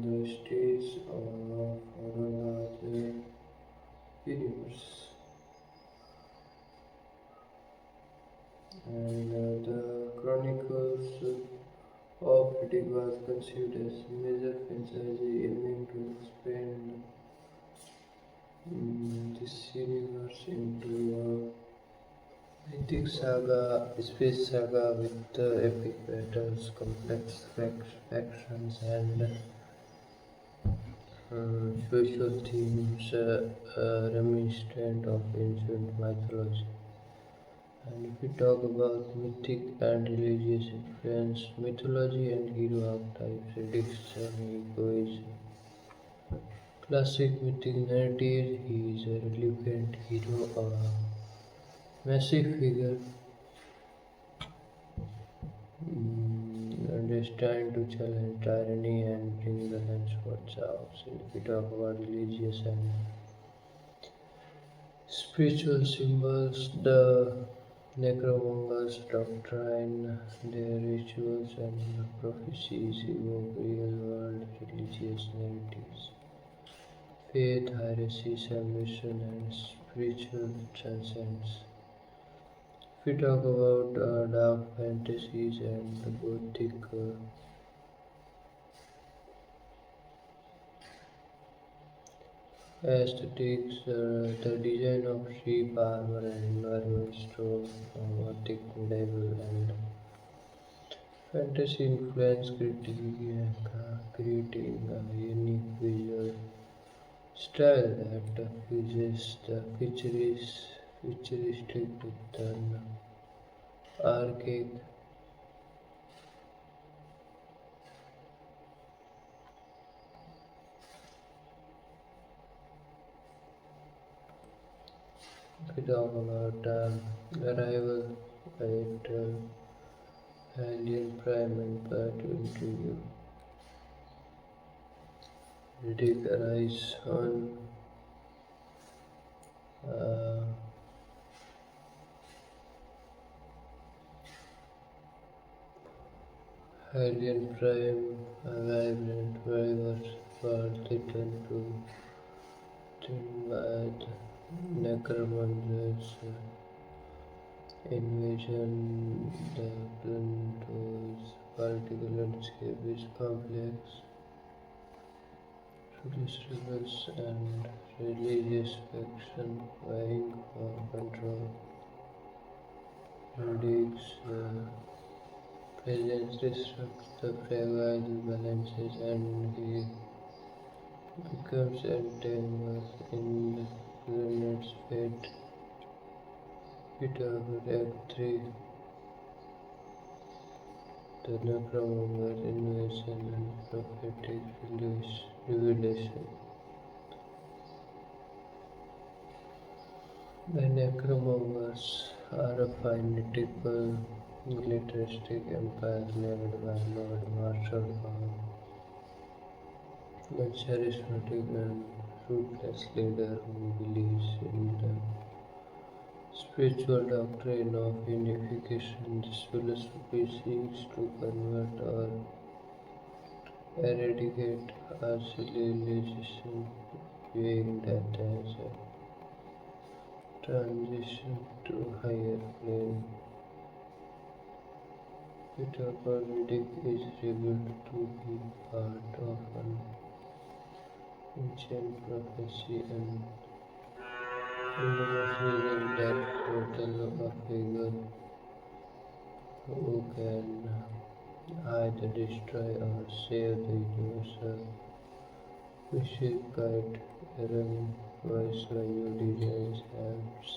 the stage of a larger universe. And the Chronicles of Riddick was conceived as a major franchise aiming to expand this universe into a mythic saga, space saga with epic battles, complex factions, and social themes reminiscent of ancient mythology. And if we talk about mythic and religious influence, mythology and hero archetypes, Riddick's journey echoes classic mythic narratives. He is a relevant hero, a massive figure destined to challenge tyranny and bring the lands for chaos. And if we talk about religious and spiritual symbols, the necromongers' doctrine, their rituals and prophecies evoke real-world religious narratives. Faith, heresy, salvation, and spiritual transcendence. If we talk about dark fantasies and gothic aesthetics, the design of sheep armor and environment store, gothic, medieval, and fantasy influence creating a unique visual style that fuses the futuristic with an archaic. If we talk about arrival at Alien Prime Empire to interview, Riddick arrives on uh, Alien Prime, a vibrant rivers were threatened to thin by the Necromancers invasion. The planetoid's political landscape is complex. Ruthless rebels and religious factions vying for control. Riddick's presence disrupts the fragile balances and he becomes entangled in the planet's fate. Peter Act 3, the Necromonger invasion and prophetic revelation. The Necromongers are a fanatical, militaristic empire led by Lord Marshal a charismatic and ruthless leader who believes in the Spiritual doctrine of unification. This philosophy seeks to convert or eradicate our civilization, viewing death as a transition to higher plane. Peter Riddick is revealed to be part of an ancient prophecy and demonstrating that total a figure who can either destroy or save the universe. Bishop Guide Aaron voice value designs helps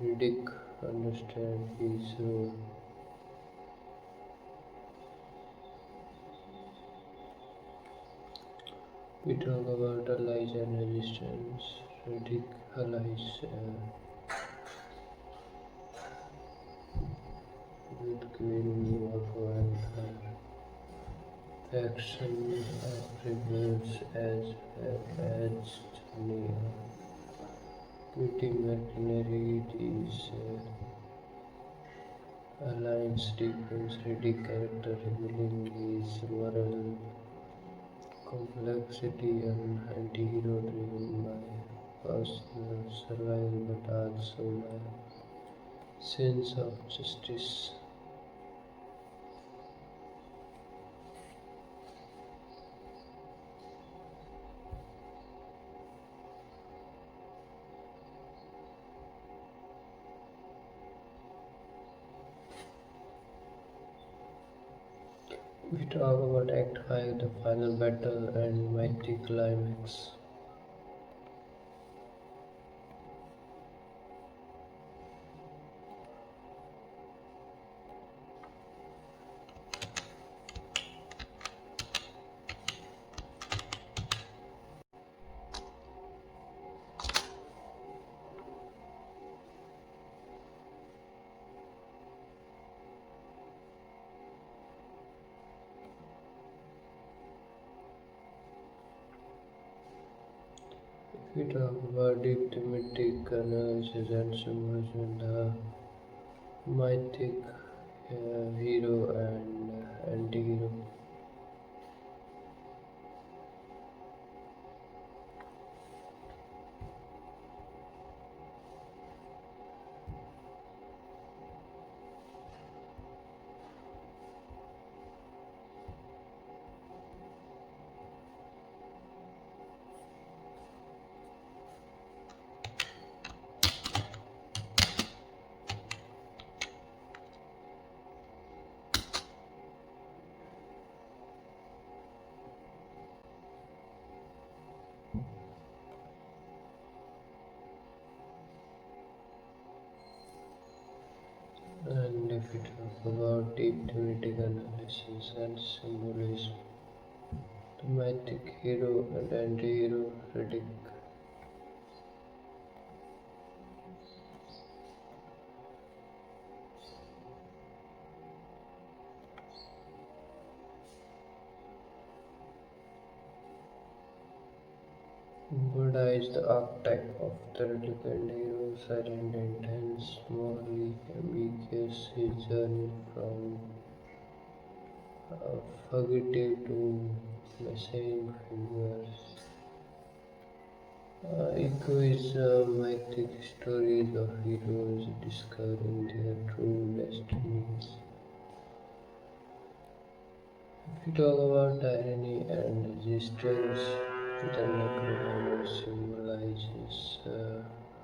Riddick understand his role. We talk about allies and resistance. Riddick allies with Queen Morpho and her faction rebels as well as Thandie. Pretty mercenary, these alliance deepens Riddick character, revealing his moral complexity and anti-hero driven by personal survival but also by sense of justice. We talk about Act 5, the final battle and mighty climax. We talk about deep thematic analysis and symbolism, the mythic hero and anti-hero. And if we talk about deep thematic analysis and symbolism, the mythic hero and anti-hero Riddick. Buddha is the archetype of the Riddick and hero, silent, intense, morally ambiguous. His journey from fugitive to messianic figures echoes mythic stories of heroes discovering their true destinies. If we talk about tyranny and resistance, the necromancer symbolizes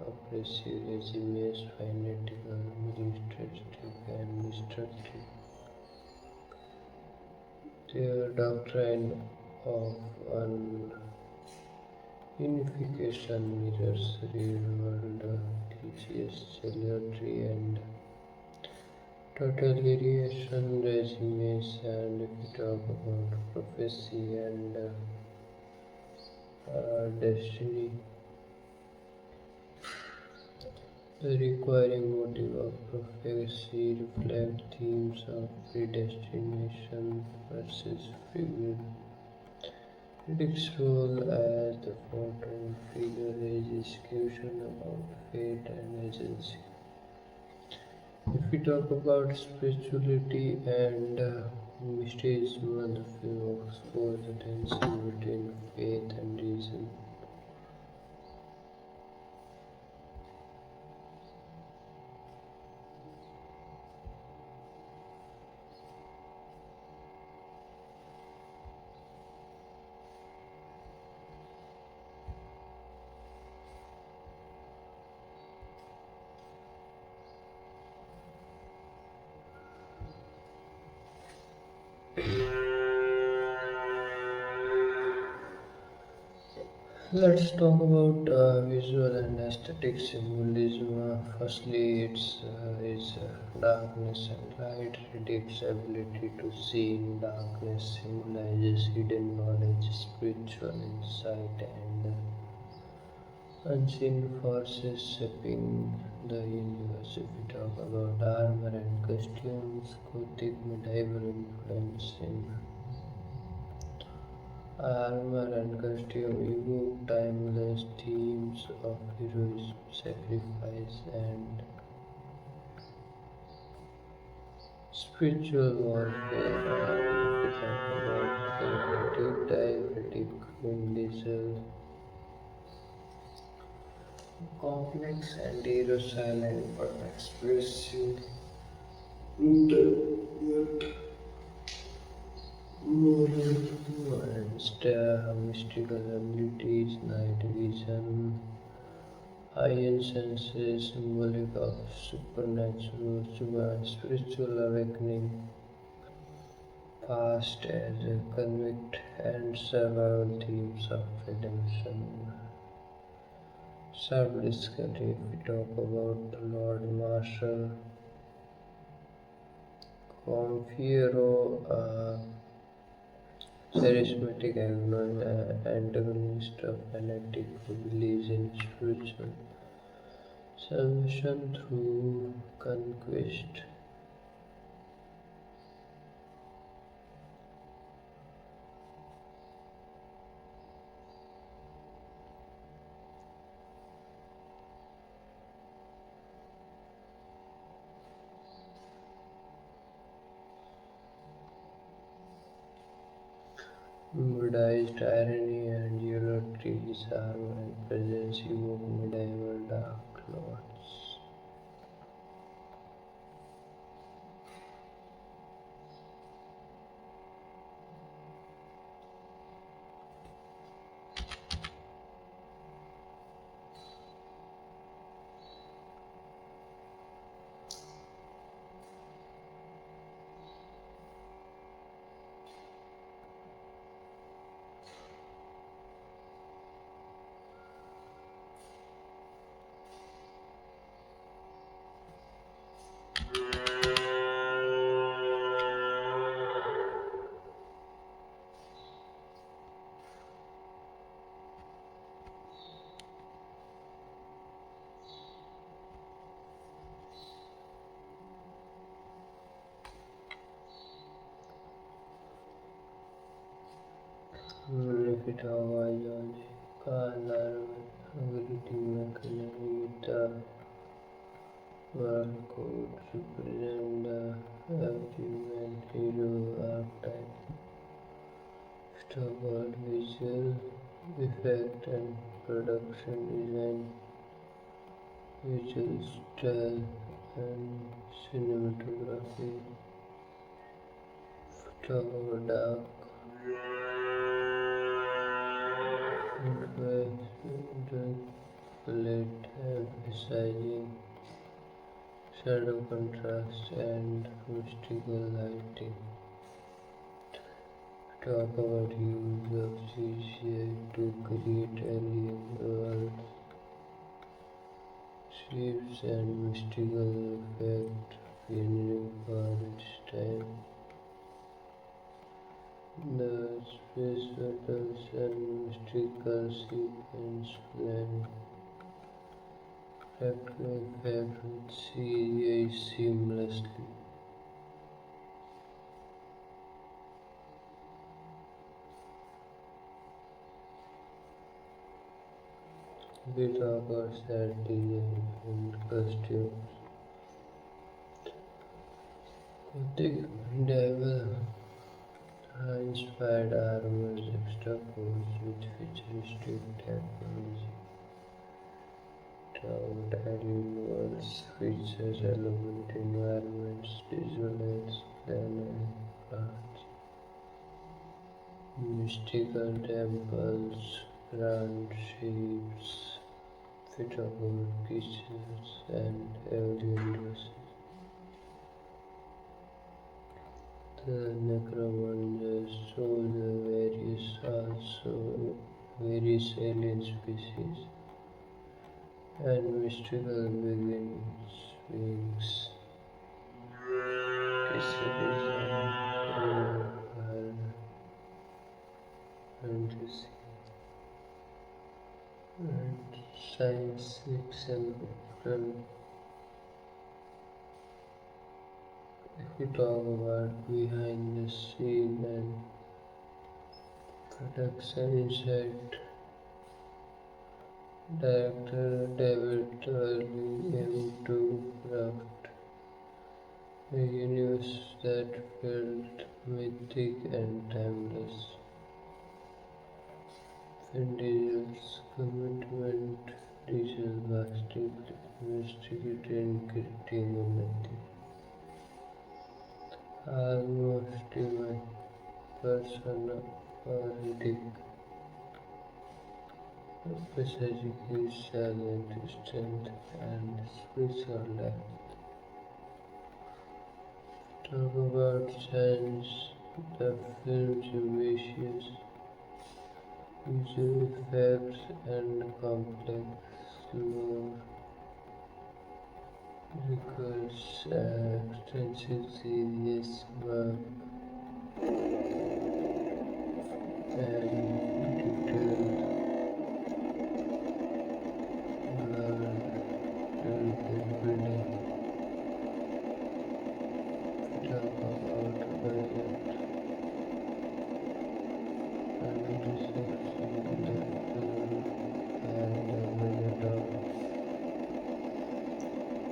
oppressive regimes, fanatical, militaristic, and destructive. Their doctrine of unification mirrors real-world religious zealotry and totalitarian regimes, and if we talk about prophecy and destiny, the requiring motive of prophecy reflect themes of predestination versus free will, Riddick's role as the forgotten figure raises questions about fate and agency. If we talk about spirituality and mysticism, the film explores the tension between faith and reason. Let's talk about visual and aesthetic symbolism. Firstly, it's darkness and light. Riddick's ability to see in darkness symbolizes hidden knowledge, spiritual insight, and unseen forces shaping the universe. If we talk about armor and costumes, Gothic medieval influence in armor and costume evoke timeless themes of heroism, sacrifice, and spiritual warfare. If we talk about character deep dive, Riddick Diesel, complex and hero silent but expressive, rooted yet moral and mystical abilities, night vision, high-end senses, symbolic of supernatural, spiritual awakening, past as a convict, and several themes of redemption. Self-discovery. If we talk about the Lord Marshal, Confiero, charismatic antagonist of fanatic who believes in spiritual salvation through conquest. Buddhist irony and eulogy, his armor and presence evoke medieval dark lords. Lipitava George Kalar greeting mechanism with the world code represent the achievement hero archetype. Stockholm visual effect and production design, visual style and cinematography. Photographer dark palette emphasizing shadow contrast and mystical lighting. Talk about use of CGI to create alien worlds, shapes and mystical effect pioneering for its time. The space battles and mystical sequence blend practical effect with CGI seamlessly. We talk about set design and costumes. Gothic medieval inspired armors, juxtaposed with futuristic technology. Towed alien worlds features element environments, visualize planet plants, mystical temples, grand shapes, Fitable kitchens and alien dresses. The necromanters show the various alien species and mystical beings, fisheries and fantasy and science fiction. And if we talk about behind the scene and production insight, director David Turley aimed to craft a universe that felt mythic and timeless. Thandie's commitment reaches vastly investigated and creating a mythic. Almost human persona or Riddick, emphasizing his silent strength and spiritual depth. Talk about science, the film's ambitious visual effects and complex lore requires extensive serious work and detailed building. Talk about budget and reception the film and a budget of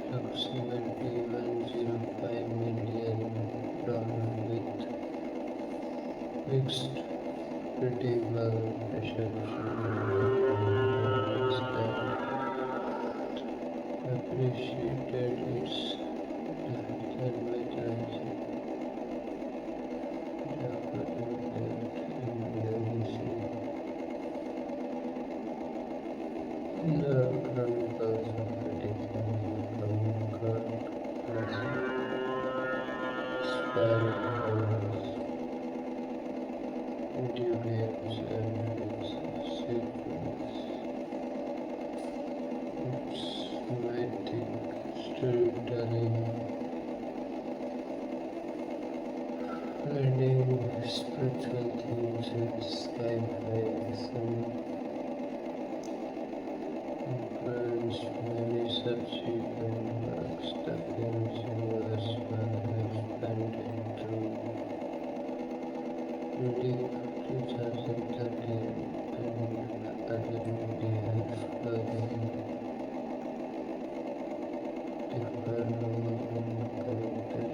approximately $105 million with mixed critical reception and critics that appreciated its depth and vitalization. The Chronicles of Riddick from Chronicles inspiring novels, video games, and its sequels. Its mythic storytelling, blending spiritual themes with sci-fi action, influenced many subsequent works. The film's universe was expanded through Riddick 2013 and other media exploring different roles and character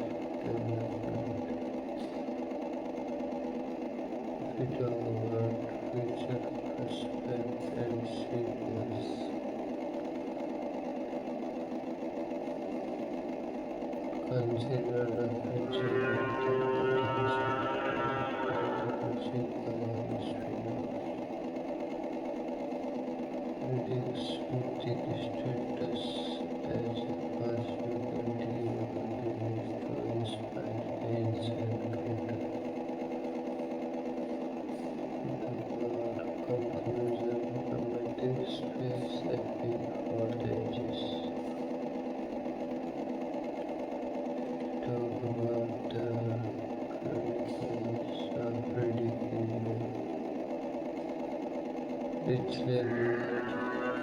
development. If we talk about future prospects and sequels, consider the future Riddick's mythic status as a possible continuity continues to inspire fans and critics. The conclusion, the mythic space epic for the ages. Talk about the Chronicles of Riddick richly layered,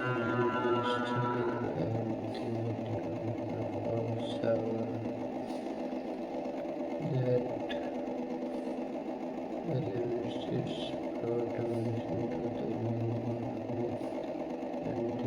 including story and thematically profound saga that elevates its protagonist into the meaning of myth and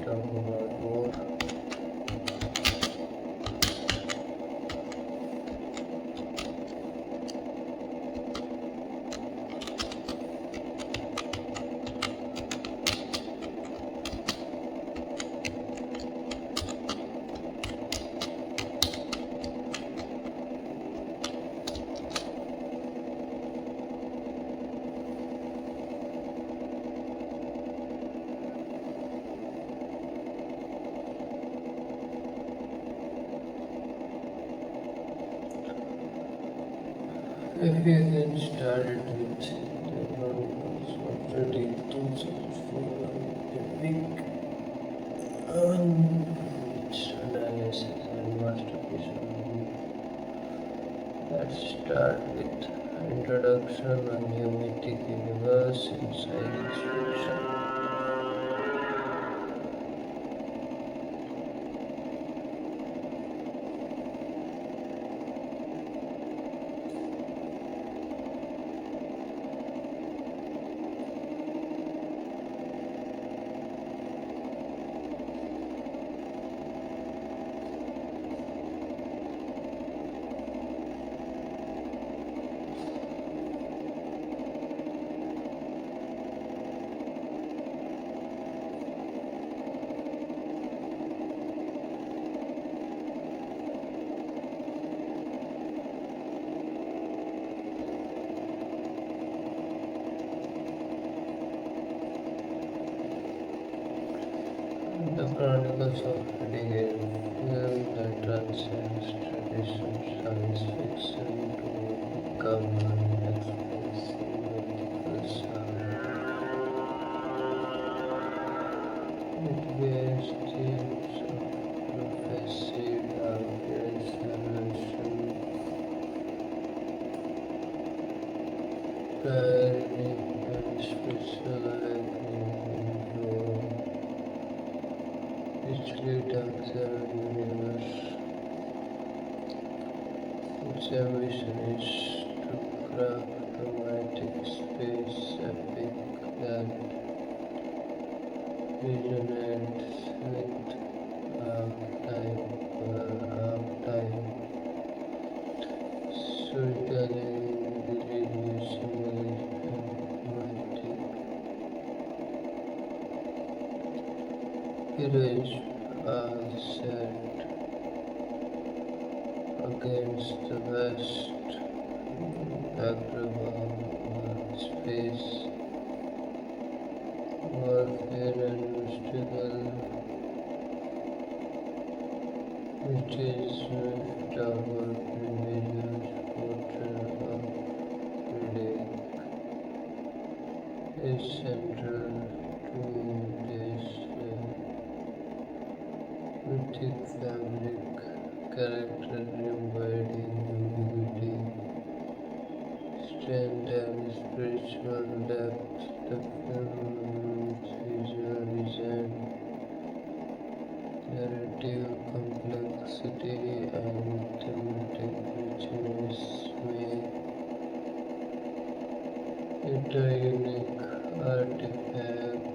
talk about more. If you get started with the Chronicles of Riddick, things for a week on its analysis and masterpiece. Let's start with introduction on new mythic universe in science fiction. The Chronicles of Riddick is a film that transcends traditional science fiction to become an expressive mythical saga. It bears themes of prophecy, darkness, salvation, tyranny, and spiritual awakening into richly dark universe. Its ambition is to craft a mythic space epic that resonates with our time, storytelling, religious symbolism, and mythic heroes are set against the vast backdrop of space warfare and struggle, which is swift our individual's portrait of Riddick is central to this mythic fabric, character embodying ambiguity, strength, and spiritual depth. The film's visual design, narrative complexity, and thematic richness make it a unique artifact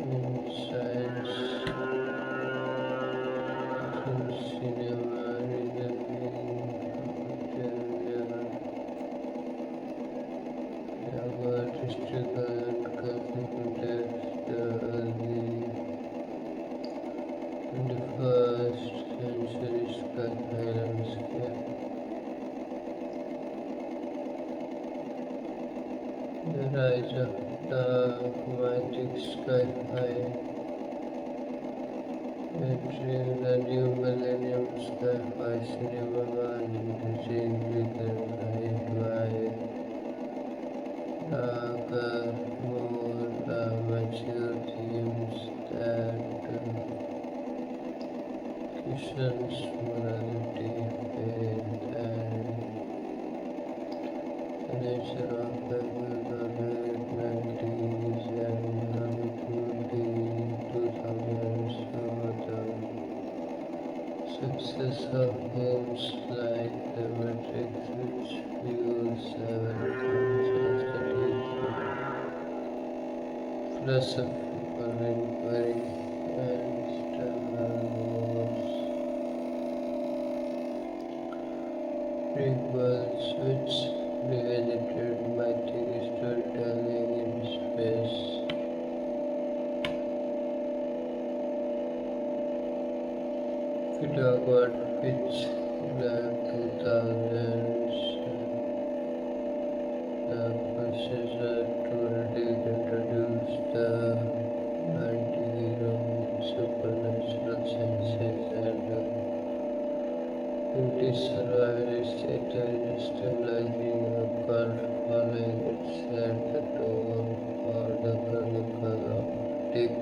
in science fiction cinema, about historical and cosmic depth. The early 21st century sci-fi landscape. The rise of the mythic sci-fi entering the new millennium. Sci-fi cinema was increasingly characterized by darker, more mature themes that questions morality, faith, and the nature of the humanities and early 2000s saw the success of films like The Matrix, which fuels several concepts philosophical inquiry which revisited mythic storytelling in space. If we talk about which the 2000s, the processor to Riddick introduced the anti-hero with supernatural senses and beauty survivors stabilizing a cult following. It set the tone for the Chronicle of Riddick,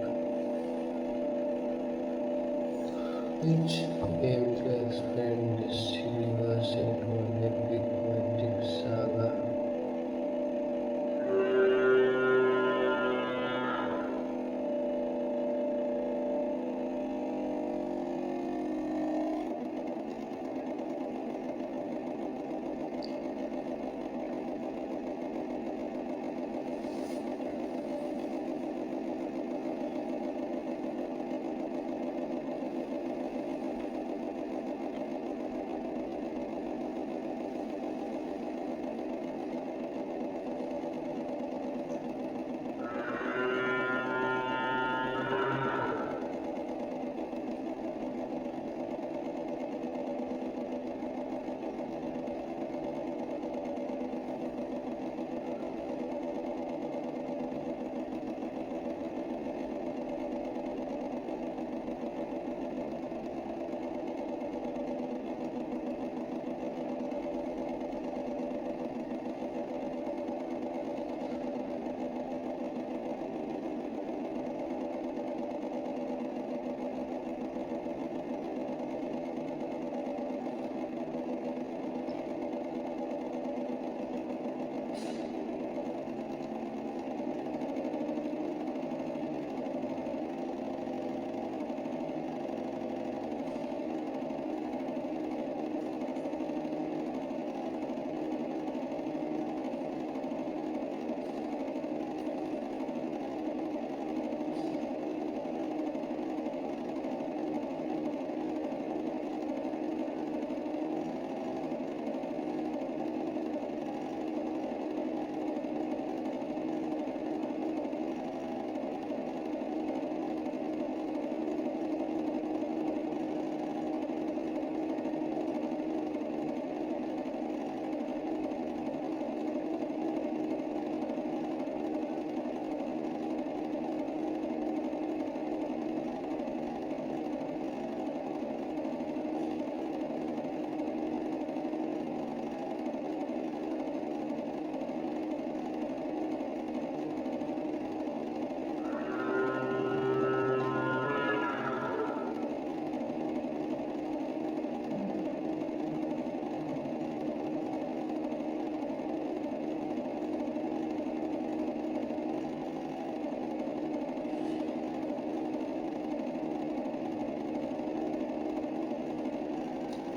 which aimed to expand this universe into an epic mythic saga.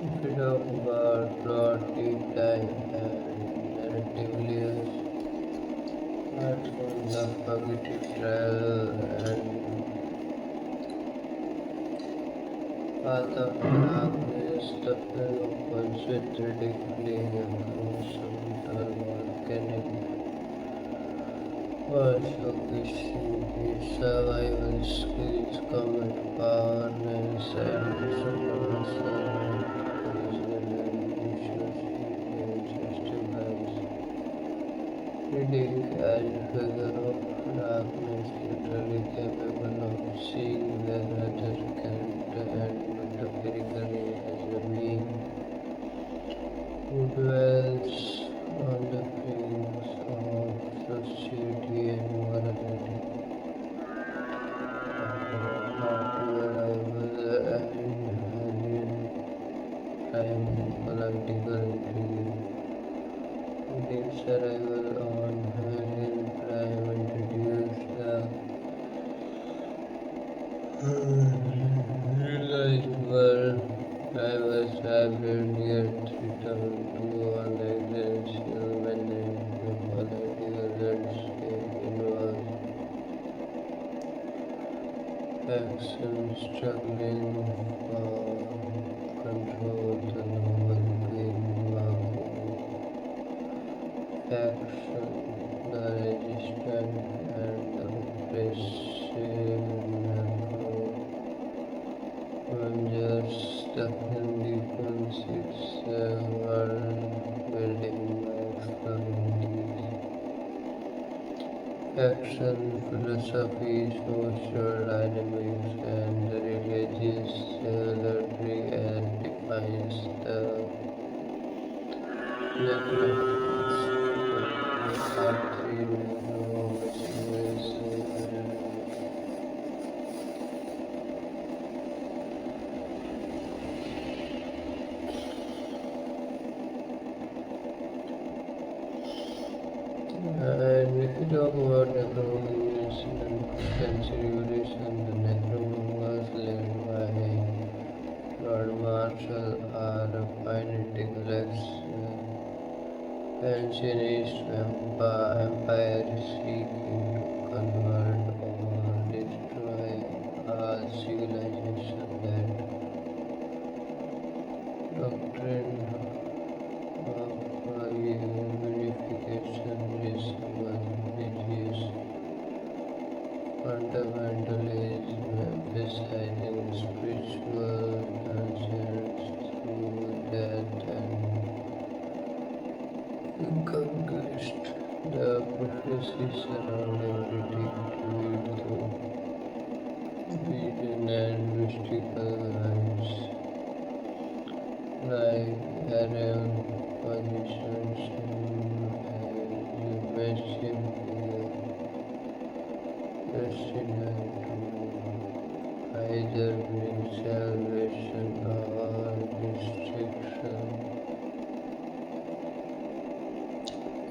If we talk about plot deep dive and narrative layers, apart from the fugitive trial and path of darkness, the film opens with Riddick fleeing a gruesome volcanic war, showcasing his survival skills, combat powerness, and supernatural Riddick as a figure of darkness, literally capable of seeing where others can't, and metaphorically as a being who dwells on the fringes of society and morality. After arrival and alien crime political intrigue. Riddick's arrival on alien prime introduced the realized world diverse, vibrant, yet returned to all existential menace. The political landscape involves factions struggling for control, the novel green market action, the resistance and the oppressive Avengers, the Thandie conceits were building by exploring these action philosophy, social dynamics, and the religious theology and defines the necromancy part three and if you talk about necromancy and conspiracy revolution, the necromonger led by Lord Marshall are a pioneering ancient empire seeking to convert or destroy a civilization. That doctrine of unification resembles religious fundamentalism, emphasizing spiritual transcendence through death and conquest. The prophecies surrounding Riddick lead to vision and mystical lines like Arian positions him as a messiah figure destined to either bring salvation or destruction.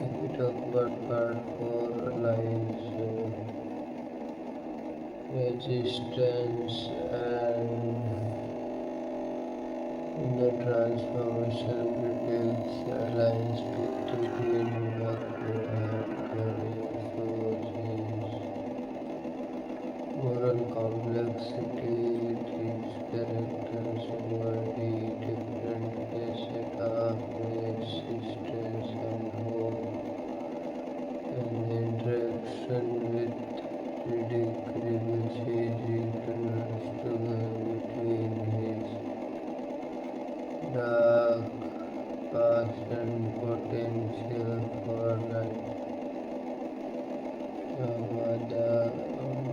If we talk about part 4 alliance, resistance and in the transformation reveals alliance between Baku and reinforces moral complexity. These characters embody different facets of resistance and hope, and the interaction with Riddick reveals his internal struggle between his dark past and potential for light. The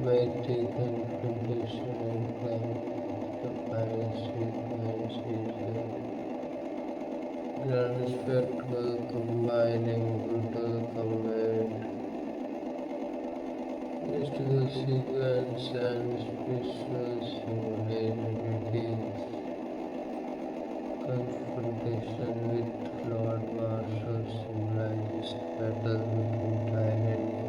mythic confrontation and climax, the final sequence is a grand spectacle combining brutal combat, mystical sequence, and spiritual symbolism. Confrontation with Lord Marshall symbolizes battle between tyranny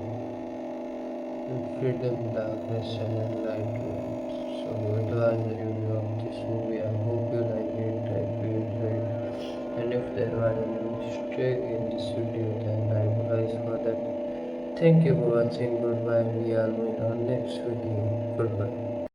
and freedom, darkness and enlightenment. So it was the review of this movie. I hope you like it, I feel it. And if there was any mistake in this video, then I apologize for that. Thank you for watching. Goodbye. We are meet on next video. Goodbye.